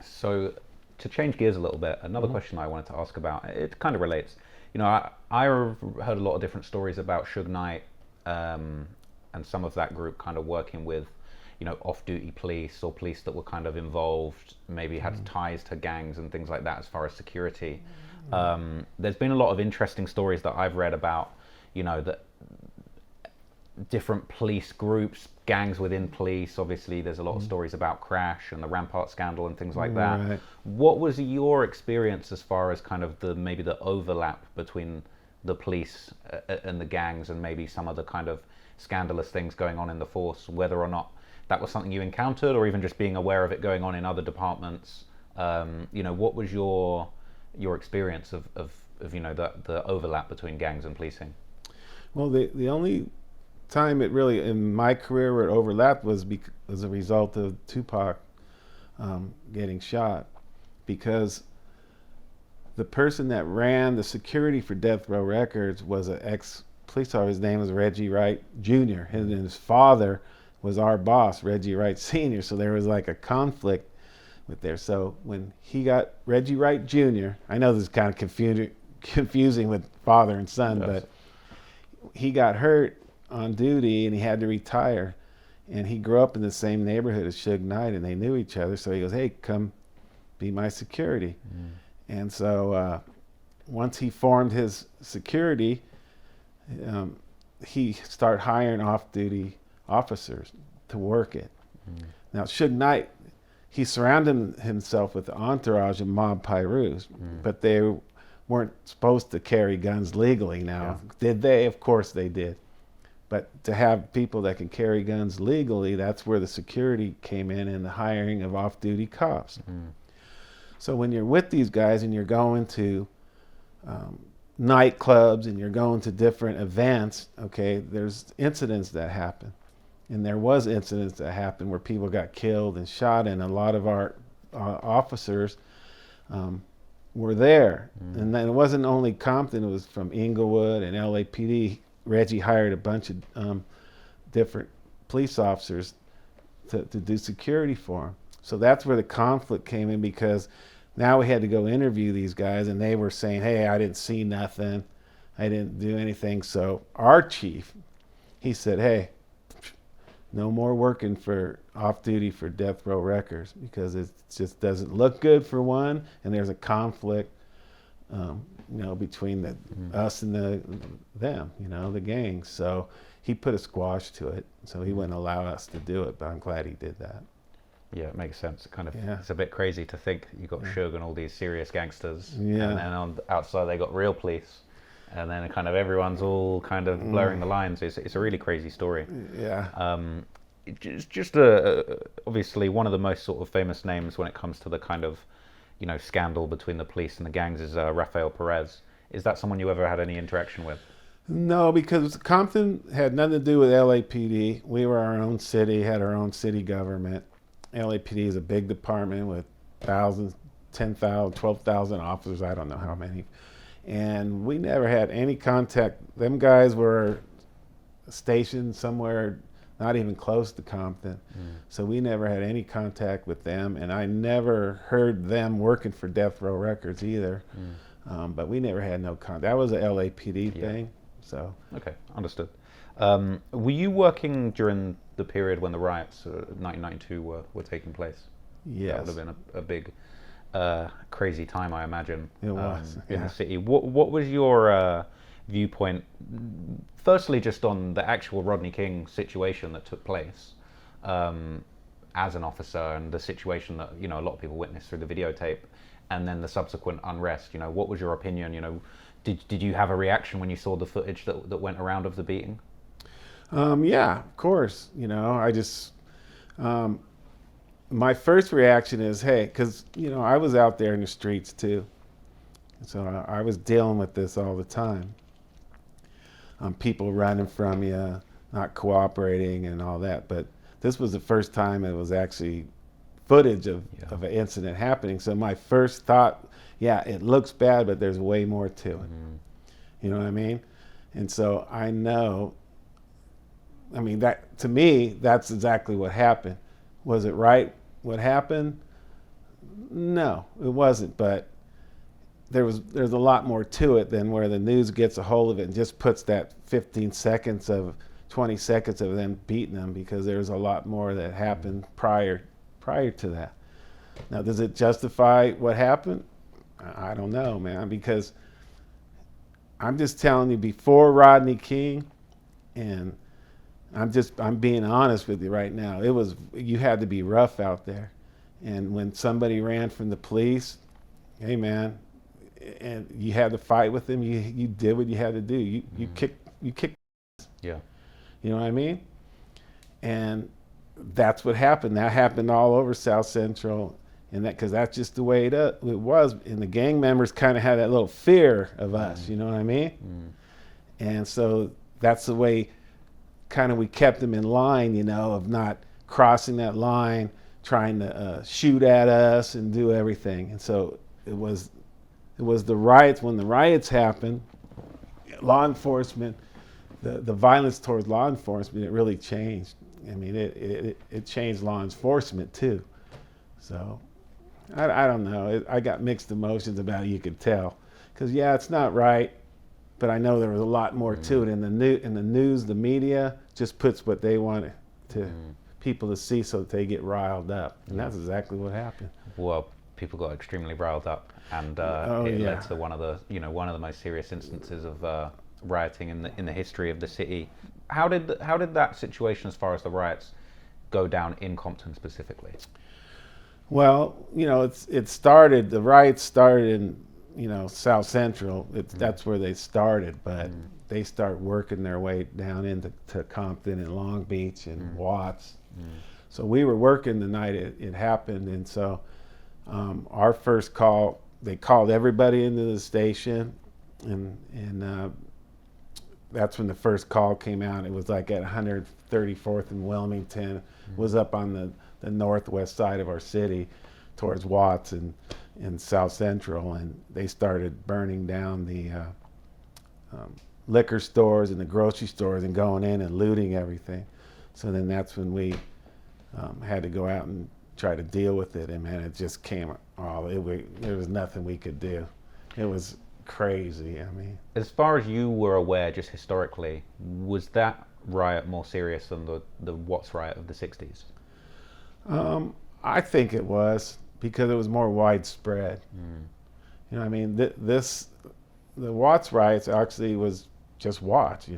So to change gears a little bit, another question I wanted to ask about, it kind of relates. I heard a lot of different stories about Suge Knight and some of that group kind of working with, off-duty police or police that were kind of involved, maybe had ties to gangs and things like that as far as security. There's been a lot of interesting stories that I've read about, that different police groups, gangs within police. Obviously, there's a lot of stories about Crash and the Rampart scandal and things like that. Right. What was your experience as far as kind of maybe the overlap between the police and the gangs, and maybe some of the kind of scandalous things going on in the force, whether or not that was something you encountered, or even just being aware of it going on in other departments? What was your experience of the overlap between gangs and policing? Well, the only time it really in my career where it overlapped was as a result of Tupac getting shot, because the person that ran the security for Death Row Records was an ex-police officer. His name was Reggie Wright Jr. And his father was our boss, Reggie Wright Sr. So there was like a conflict with there. So when he got Reggie Wright Jr., I know this is kind of confusing with father and son, but he got hurt on duty and he had to retire. And he grew up in the same neighborhood as Suge Knight, and they knew each other. So he goes, hey, come be my security. And so once he formed his security, he started hiring off-duty officers to work it. Now, Suge Knight, he surrounded himself with the entourage of mob pyrus, but they weren't supposed to carry guns legally now. Yeah. Did they? Of course they did. But to have people that can carry guns legally, that's where the security came in and the hiring of off-duty cops. So when you're with these guys and you're going to nightclubs and you're going to different events, okay, there's incidents that happen. And there was incidents that happened where people got killed and shot, and a lot of our officers were there. And then it wasn't only Compton, it was from Inglewood and LAPD. Reggie hired a bunch of different police officers to do security for him. So that's where the conflict came in, because now we had to go interview these guys, and they were saying, hey, I didn't see nothing. I didn't do anything. So our chief, he said, hey, no more working for off-duty for Death Row Records, because it just doesn't look good for one, and there's a conflict between us and them, the gangs. So he put a squash to it. So he wouldn't allow us to do it, but I'm glad he did that. Yeah, it makes sense. It's a bit crazy to think you got Suge and all these serious gangsters, and then on the outside they got real police, and then kind of everyone's all kind of blurring the lines. It's a really crazy story. Yeah. It's just obviously one of the most sort of famous names when it comes to the kind of scandal between the police and the gangs is Rafael Perez. Is that someone you ever had any interaction with? No, because Compton had nothing to do with LAPD. We were our own city, had our own city government. LAPD is a big department with thousands, 10,000, 12,000 officers, I don't know how many. And we never had any contact. Them guys were stationed somewhere not even close to Compton. So we never had any contact with them, and I never heard them working for Death Row Records either. But we never had no contact. That was a LAPD thing. So okay, understood. Were you working during the period when the riots, 1992, were taking place? Yes. That would have been a big, crazy time, I imagine. It was in the city. What was your viewpoint? Firstly, just on the actual Rodney King situation that took place as an officer, and the situation that a lot of people witnessed through the videotape, and then the subsequent unrest. What was your opinion? Did you have a reaction when you saw the footage that went around of the beating? Yeah, of course. I just my first reaction is, hey, because I was out there in the streets too, so I was dealing with this all the time. People running from you, not cooperating and all that. But this was the first time it was actually footage of an incident happening. So my first thought, yeah, it looks bad, but there's way more to it. You know what I mean? And so I know, that to me, that's exactly what happened. Was it right what happened? No, it wasn't. But there's a lot more to it than where the news gets a hold of it and just puts that 20 seconds of them beating them, because there's a lot more that happened prior to that. Now, does it justify what happened? I don't know, man, because I'm just telling you, before Rodney King, and I'm being honest with you right now, you had to be rough out there. And when somebody ran from the police, hey man, and you had to fight with them, you did what you had to do. You kicked. Yeah. You know what I mean? And that's what happened. That happened all over South Central, and because that's just the way it was. And the gang members kind of had that little fear of us. You know what I mean? And so that's the way kind of we kept them in line, of not crossing that line, trying to shoot at us and do everything. And so it was the riots. When the riots happened, law enforcement, the violence towards law enforcement, it really changed. It changed law enforcement too. So I don't know. I got mixed emotions about it, you could tell. Because it's not right, but I know there was a lot more to it. In the news, the media just puts what they want to people to see, so that they get riled up. And that's exactly what happened. Well, people got extremely riled up, and it led to one of the most serious instances of rioting in the history of the city. How did that situation, as far as the riots, go down in Compton specifically? Well, the riots started in, South Central. That's where they started, but they start working their way down into Compton and Long Beach and Watts. So we were working the night it happened, and so our first call, they called everybody into the station, and that's when the first call came out. It was like at 134th and Wilmington. It was up on the northwest side of our city towards Watts and South Central, and they started burning down the liquor stores and the grocery stores and going in and looting everything. So then that's when we had to go out and try to deal with it, and man, it just came there was nothing we could do. It was crazy. I mean, as far as you were aware, just historically, was that riot more serious than the Watts riot of the 60s? I think it was, because it was more widespread. I mean, the Watts riots actually was just Watts,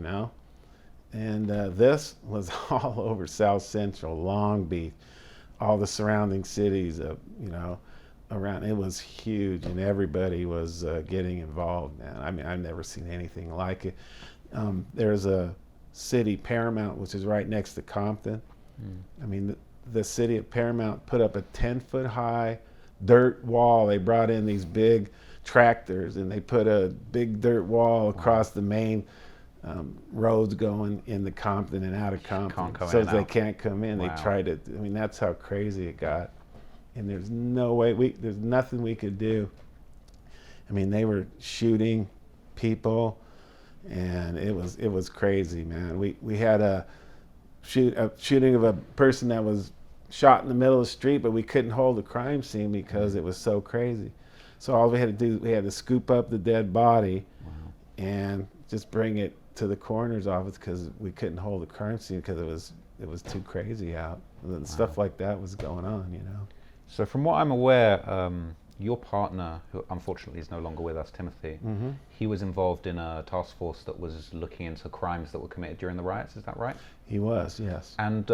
and this was all over South Central, Long Beach, all the surrounding cities, around. It was huge, and everybody was getting involved, man. I mean, I've never seen anything like it. There's a city, Paramount, which is right next to Compton. I mean, the city of Paramount put up a 10-foot high dirt wall. They brought in these big tractors, and they put a big dirt wall across the main roads going into Compton and out of Compton, so they can't come in. Wow. They tried to. I mean, that's how crazy it got. And there's no way there's nothing we could do. I mean, they were shooting people, and it was crazy, man. We had a shooting of a person that was shot in the middle of the street, but we couldn't hold the crime scene because it was so crazy. So all we had to do, we had to scoop up the dead body and just bring it to the coroner's office, because we couldn't hold the crime scene because it was too crazy out. And stuff like that was going on, So from what I'm aware, your partner, who unfortunately is no longer with us, Timothy, he was involved in a task force that was looking into crimes that were committed during the riots. Is that right? He was, yes. And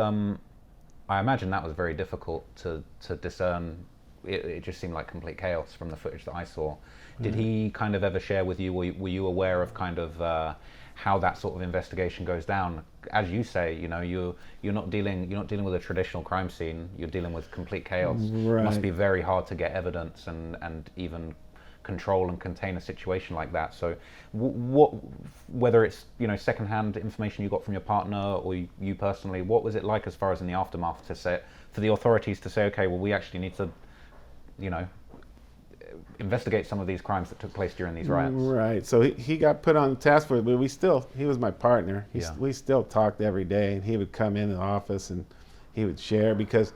I imagine that was very difficult to discern. It just seemed like complete chaos from the footage that I saw. Did he kind of ever share with you, were you aware of kind of how that sort of investigation goes down? As you say, you're not dealing with a traditional crime scene. You're dealing with complete chaos. Right. It must be very hard to get evidence and even control and contain a situation like that. So, whether it's secondhand information you got from your partner or you personally, what was it like as far as in the aftermath for the authorities to say, okay, well, we actually need to, investigate some of these crimes that took place during these riots? Right. So he got put on the task force, but he was my partner. We still talked every day, and he would come in the office and he would share, because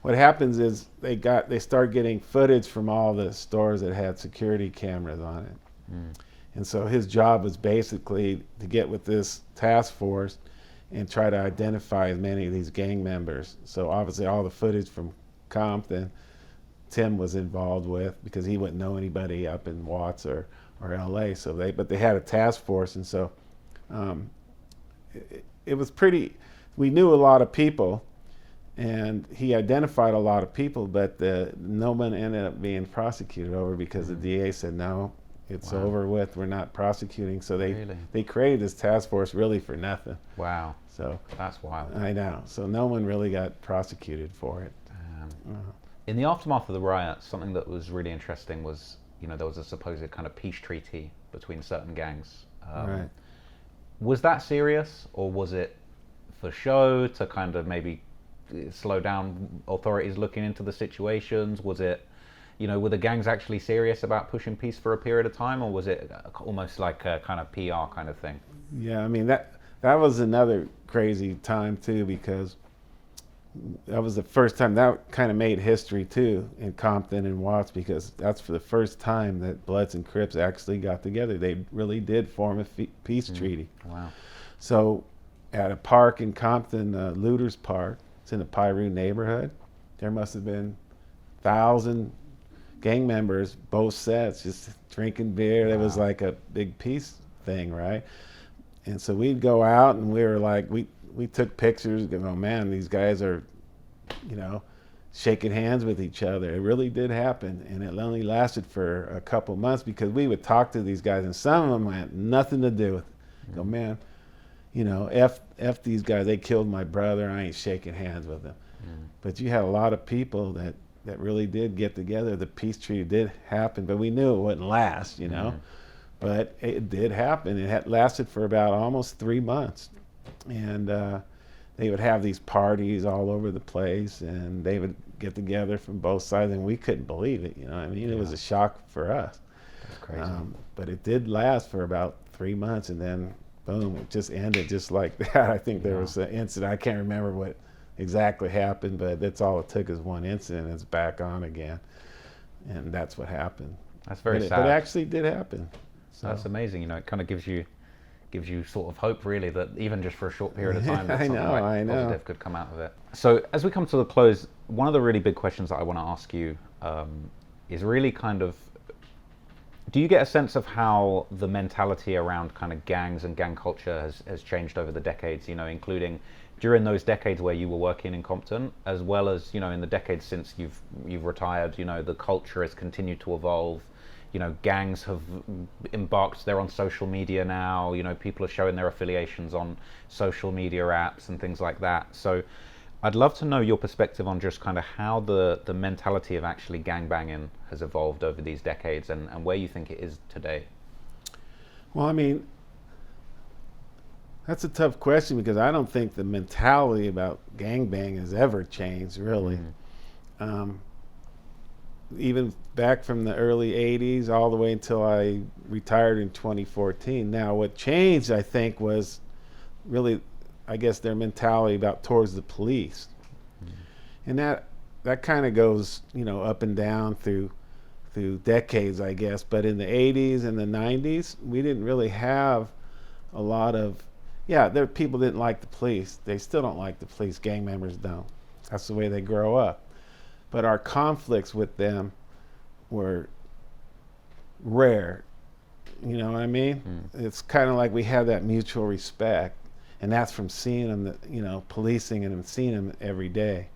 what happens is they start getting footage from all the stores that had security cameras on it. And so his job was basically to get with this task force and try to identify as many of these gang members. So obviously all the footage from Compton, Tim was involved with, because he wouldn't know anybody up in Watts or LA. But they had a task force, and so it was pretty. We knew a lot of people, and he identified a lot of people, but no one ended up being prosecuted over, because the DA said no, it's over with. We're not prosecuting. So they created this task force really for nothing. Wow. So that's wild. I know. So no one really got prosecuted for it. In the aftermath of the riots, something that was really interesting was, there was a supposed kind of peace treaty between certain gangs. Right. Was that serious, or was it for show to kind of maybe slow down authorities looking into the situations? Was it, were the gangs actually serious about pushing peace for a period of time, or was it almost like a kind of PR kind of thing? Yeah, I mean, that was another crazy time too, because that was the first time that kind of made history too in Compton and Watts, because that's for the first time that Bloods and Crips actually got together. They really did form a peace treaty. Wow. So at a park in Compton, Looters Park, it's in the Piru neighborhood, there must have been 1,000 gang members, both sets, just drinking beer. It was like a big peace thing, right? And so we'd go out, and we were like, we took pictures, going, oh man, these guys are, shaking hands with each other. It really did happen, and it only lasted for a couple months because we would talk to these guys, and some of them had nothing to do with it. Go, man, you know, F these guys, they killed my brother, I ain't shaking hands with them. But you had a lot of people that really did get together. The peace treaty did happen, but we knew it wouldn't last, you know. But it did happen. It had lasted for about almost 3 months. And they would have these parties all over the place, and they would get together from both sides, and we couldn't believe it, you know. I mean, it was a shock for us. That's crazy. But it did last for about 3 months, and then boom, it just ended just like that. I think there was an incident. I can't remember what exactly happened, but that's all it took is one incident. It's back on again, and that's what happened. That's very sad. But it actually did happen. So. That's amazing. You know, it kind of gives you sort of hope, really, that even just for a short period of time, that something positive could come out of it. So as we come to the close, one of the really big questions that I want to ask you is really kind of, do you get a sense of how the mentality around kind of gangs and gang culture has changed over the decades, you know, including during those decades where you were working in Compton, as well as, you know, in the decades since you've retired, you know, the culture has continued to evolve. You know, gangs have embarked, they're on social media now, you know, people are showing their affiliations on social media apps and things like that. So I'd love to know your perspective on just kind of how the mentality of actually gangbanging has evolved over these decades and where you think it is today. Well, I mean, that's a tough question because I don't think the mentality about gangbang has ever changed, really. Even back from the early 80s all the way until I retired in 2014. Now, what changed, I think, was really, I guess, their mentality about towards the police. And that kind of goes, you know, up and down through decades, I guess. But in the 80s and the 90s, we didn't really have a lot of, there people didn't like the police. They still don't like the police. Gang members don't. That's the way they grow up. But our conflicts with them were rare. You know what I mean? It's kind of like we have that mutual respect, and that's from seeing them, you know, policing and seeing them every day.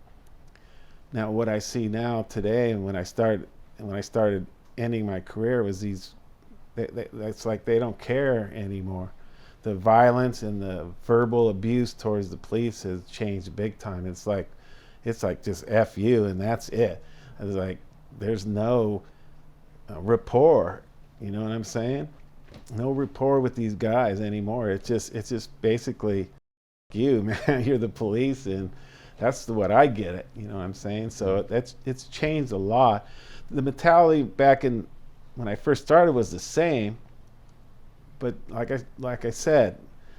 Now, what I see now today, and when I started ending my career, was it's like they don't care anymore. The violence and the verbal abuse towards the police has changed big time. It's like just F you and that's it. It's like there's no rapport, you know what I'm saying? No rapport with these guys anymore. It's just basically you, man, you're the police, and that's what I get it, you know what I'm saying? So it's changed a lot. The mentality back in when I first started was the same, but like I said,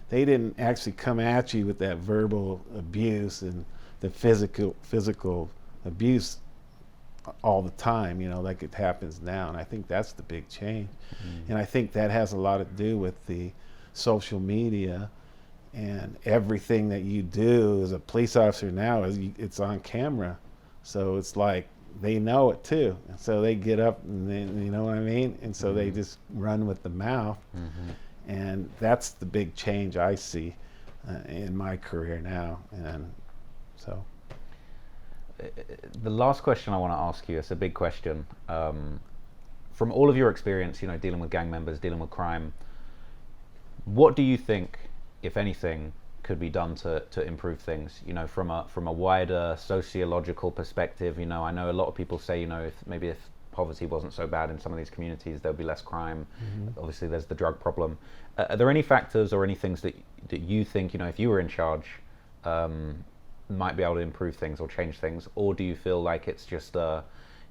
they didn't actually come at you with that verbal abuse and the physical abuse all the time, you know, like it happens now. And I think that's the big change. And I think that has a lot to do with the social media, and everything that you do as a police officer now it's on camera. So it's like they know it too. And so they get up and then, you know what I mean? And so they just run with the mouth. And that's the big change I see in my career now. And so the last question I want to ask you, it's a big question. From all of your experience, you know, dealing with gang members, dealing with crime, what do you think, if anything, could be done to improve things, you know, from a wider sociological perspective? You know, I know a lot of people say, you know, if poverty wasn't so bad in some of these communities, there'll be less crime. Obviously there's the drug problem. Are there any factors or any things that you think, you know, if you were in charge, might be able to improve things or change things? Or do you feel like it's just a,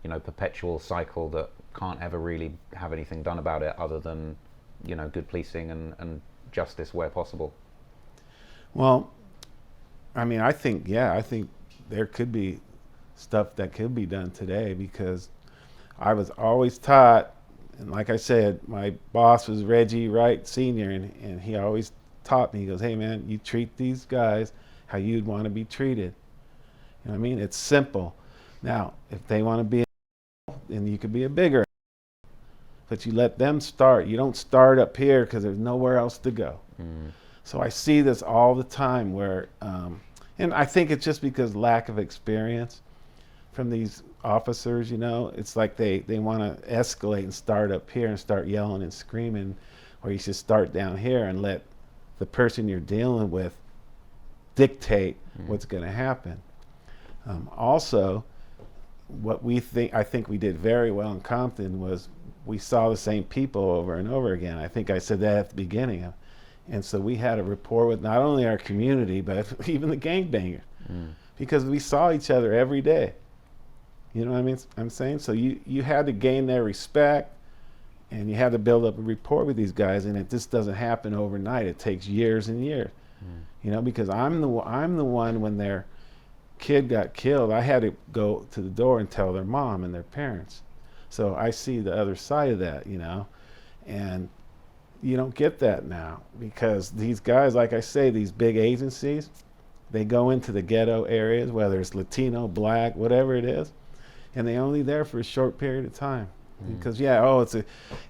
you know, perpetual cycle that can't ever really have anything done about it other than, you know, good policing and justice where possible? Well, I mean, I think there could be stuff that could be done today, because I was always taught, and like I said, my boss was Reggie Wright Sr., and he always taught me, he goes, hey man, you treat these guys how you'd want to be treated. You know what I mean? It's simple. Now, if they want to be, then you could be a bigger, but you let them start. You don't start up here because there's nowhere else to go. So I see this all the time where, and I think it's just because lack of experience. from these officers, you know. It's like they want to escalate and start up here and start yelling and screaming, or you should start down here and let the person you're dealing with dictate what's going to happen. Also, what I think we did very well in Compton was we saw the same people over and over again. I think I said that at the beginning. And so we had a rapport with not only our community, but even the gangbangers, because we saw each other every day. You know what I mean? I'm saying? So you had to gain their respect, and you had to build up a rapport with these guys, and it just doesn't happen overnight. It takes years and years. You know, because I'm the one when their kid got killed, I had to go to the door and tell their mom and their parents. So I see the other side of that, you know, and you don't get that now because these guys, like I say, these big agencies, they go into the ghetto areas, whether it's Latino, black, whatever it is, and they only there for a short period of time. Because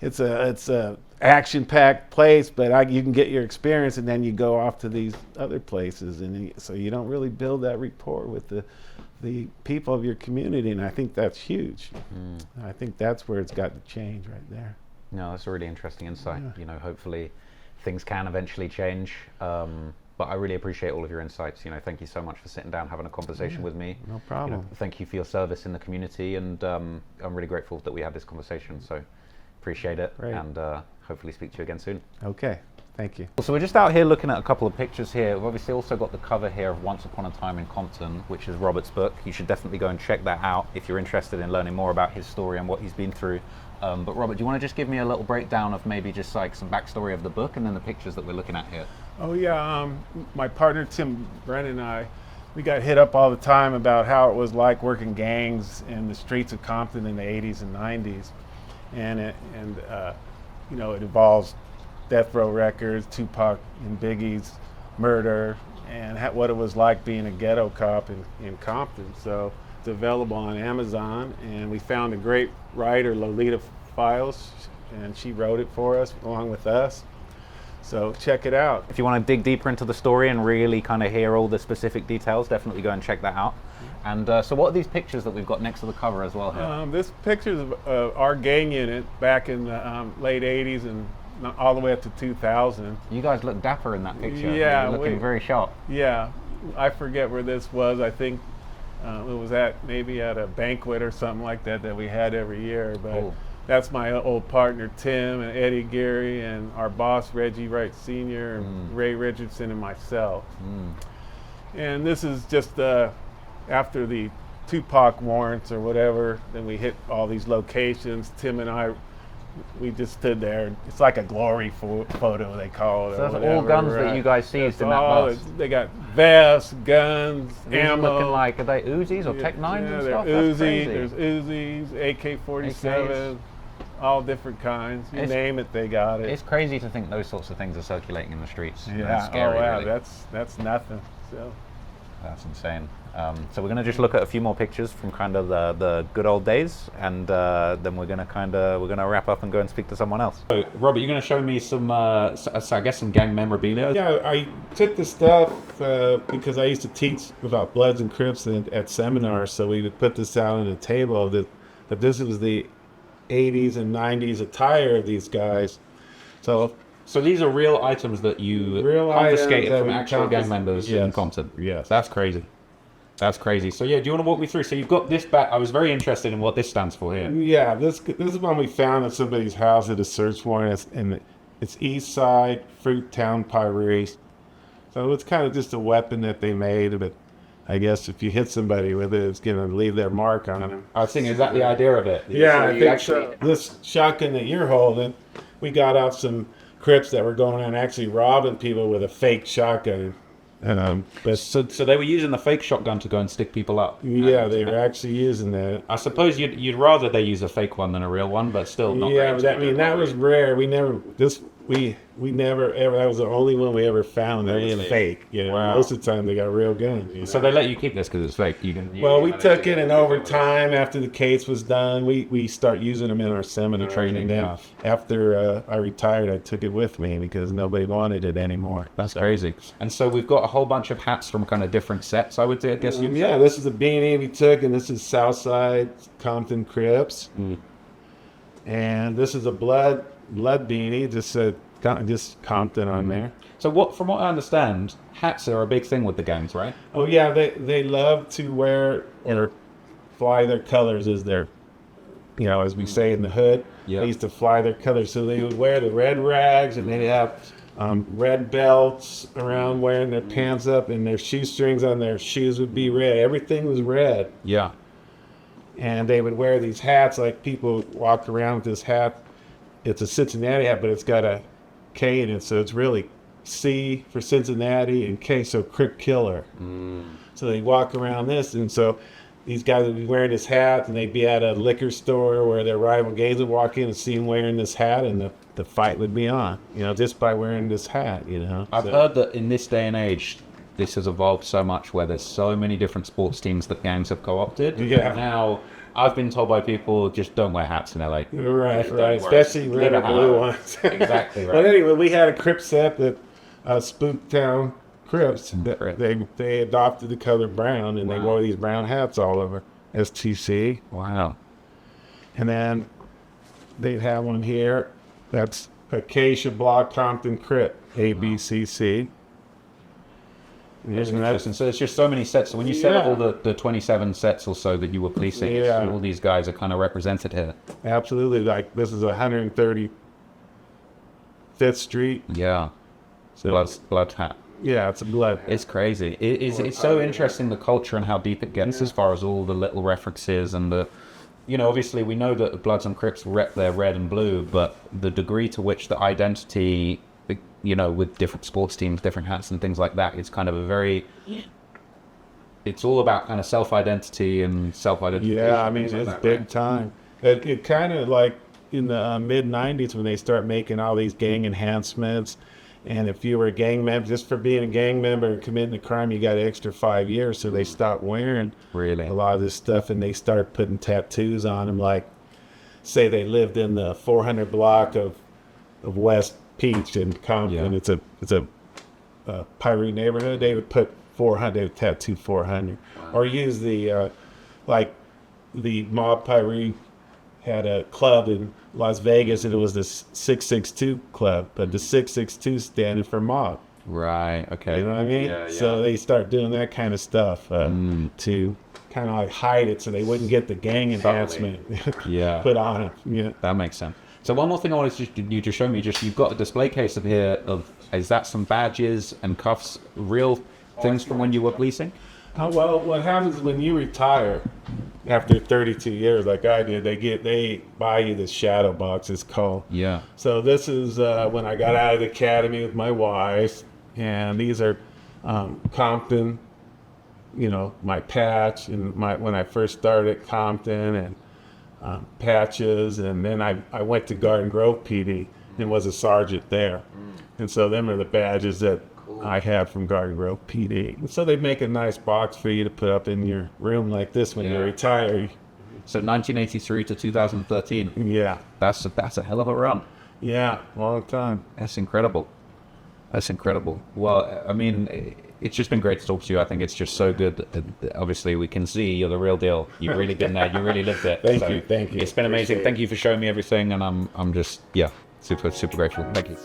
it's a action-packed place, but you can get your experience, and then you go off to these other places, and so you don't really build that rapport with the people of your community, and I think that's huge. I think that's where it's got to change right there. No, that's a really interesting insight. You know, hopefully things can eventually change. But I really appreciate all of your insights. You know, thank you so much for sitting down, having a conversation with me. No problem. You know, thank you for your service in the community, and I'm really grateful that we had this conversation. So appreciate it, and hopefully speak to you again soon. Okay, thank you. So we're just out here looking at a couple of pictures here. We've obviously also got the cover here of Once Upon a Time in Compton, which is Robert's book. You should definitely go and check that out if you're interested in learning more about his story and what he's been through. But Robert, do you want to just give me a little breakdown of maybe just like some backstory of the book and then the pictures that we're looking at here? Oh yeah, my partner Tim Brennan and I, we got hit up all the time about how it was like working gangs in the streets of Compton in the 80s and 90s, and you know, it involves Death Row Records, Tupac and Biggie's murder, and what it was like being a ghetto cop in Compton. So it's available on Amazon, and we found a great writer, Lolita Files, and she wrote it for us along with us. So check it out. If you want to dig deeper into the story and really kind of hear all the specific details, definitely go and check that out. And so what are these pictures that we've got next to the cover as well here? This picture's of our gang unit back in the late 80s and all the way up to 2000. You guys look dapper in that picture. Yeah. You're looking very sharp. Yeah. I forget where this was. I think it was maybe at a banquet or something like that we had every year. But Cool. That's my old partner Tim and Eddie Geary and our boss Reggie Wright Sr. and Ray Richardson and myself. And this is just after the Tupac warrants or whatever, then we hit all these locations. Tim and I, we just stood there. It's like a glory photo, they call it. So that's all guns that you guys seized in that bus? They got vests, guns, These ammo. are looking like, are they Uzis or Tech 9s and stuff? Uzi, That's crazy. there's Uzis, AK-47, all different kinds. You name it, they got it. It's crazy to think those sorts of things are circulating in the streets. Yeah, That's scary, wow, really. that's nothing. So. That's insane. So we're going to just look at a few more pictures from kind of the good old days, and then we're going to wrap up and go and speak to someone else. So, Robert, you're going to show me some, I guess, some gang memorabilia. Yeah, I took the stuff because I used to teach about Bloods and Crips at seminars, so we would put this out on the table that this was the 80s and 90s attire of these guys. So these are real items that you confiscated from actual gang members in Compton. Yes. That's crazy. That's crazy. So yeah, do you want to walk me through? So you've got this back. I was very interested in what this stands for here. Yeah, this is one we found at somebody's house at a search warrant, and it's East Side Fruit Town Pirates. So it's kind of just a weapon that they made, but I guess if you hit somebody with it, it's going to leave their mark on them. I think is that the idea of it? Yeah, I think so. This shotgun that you're holding, we got out some Crips that were going around actually robbing people with a fake shotgun. But so they were using the fake shotgun to go and stick people up. Yeah, they were actually using that. I suppose you'd rather they use a fake one than a real one, but still not. Yeah, but that was rare. we never ever. That was the only one we ever found that was Really? fake. You know, Wow. most of the time they got real guns. You know? So they let you keep this because it's fake. Well, we took it, and over time, after the case was done, we start using them in our seminary Training, and then yeah. after I retired, I took it with me because nobody wanted it anymore. That's crazy. And so we've got a whole bunch of hats from kind of different sets, I would say, I guess you Yeah, this is a beanie we took, and this is Southside Compton Crips, and this is a blood beanie, just Compton on there. So from what I understand, hats are a big thing with the gangs, right? Oh yeah, they love to wear or fly their colors as their, as we say in the hood. Yeah. They used to fly their colors, so they would wear the red rags, and they'd have red belts around wearing their pants up, and their shoestrings on their shoes would be red. Everything was red. Yeah. And they would wear these hats, like people walk around with this hat. It's a Cincinnati hat, but it's got a K in it, so it's really C for Cincinnati and K, so Crip Killer. So they walk around this, and so these guys would be wearing this hat, and they'd be at a liquor store where their rival gangs would walk in and see them wearing this hat, and the fight would be on, just by wearing this hat, I've heard that in this day and age, this has evolved so much where there's so many different sports teams that gangs have co-opted. Yeah. Now, I've been told by people, just don't wear hats in LA. Right, Don't worry. especially red or Never blue have. ones. Exactly right. But anyway, we had a Crip set that Spooktown Crips. Crip. They adopted the color brown, and they Wow. wore these brown hats all over STC. Wow. And then they'd have one here. That's Acacia Block Compton Crip, ABCC. It's And interesting. So there's just so many sets. So when you set up Yeah. all the 27 sets or so that you were policing, Yeah. all these guys are kind of represented here. Absolutely. Like, this is 135th Street. Yeah. So, Blood hat. yeah, it's a blood. It's crazy. It's so interesting, the culture and how deep it gets as far as all the little references and obviously we know that the Bloods and Crips rep their red and blue, but the degree to which the identity, with different sports teams, different hats and things like that, it's kind of it's all about kind of self-identity and self-identity. Yeah, I mean, it's big time. It kind of like in the mid-'90s when they start making all these gang enhancements. And if you were a gang member, just for being a gang member and committing a crime, you got an extra 5 years. So they stopped wearing Really? a lot of this stuff, and they started putting tattoos on them. Like, say they lived in the 400 block of West Peach in Compton. Yeah. It's a Pirate neighborhood. They would put 400. They would tattoo 400, or use the the mob Pirate had a club in Las Vegas, and it was the 662 club, but the 662 standing for mob. Right. Okay. You know what I mean? Yeah, So they start doing that kind of stuff to kind of like hide it, so they wouldn't get the gang enhancement Yeah. put on it. Yeah. That makes sense. So one more thing I wanted you to show me, you've got a display case of here is that some badges and cuffs, real things from when you were policing? Oh, well, what happens when you retire after 32 years, like I did, they buy you this shadow box, it's called. Yeah. So this is when I got out of the academy with my wife, and these are Compton, my patch, and when I first started at Compton, and patches, and then I went to Garden Grove PD and was a sergeant there. And so them are the badges that I had from Garden Grove PD. And so they make a nice box for you to put up in your room like this when you retire. So 1983 to 2013. Yeah. That's a hell of a run. Yeah, long time. That's incredible. That's incredible. Well, I mean, it's just been great to talk to you. I think it's just so good. Obviously, we can see you're the real deal. You've really been there. You really lived it. Thank you. It's been amazing. Thank you for showing me everything, and I'm just super grateful. Thank you.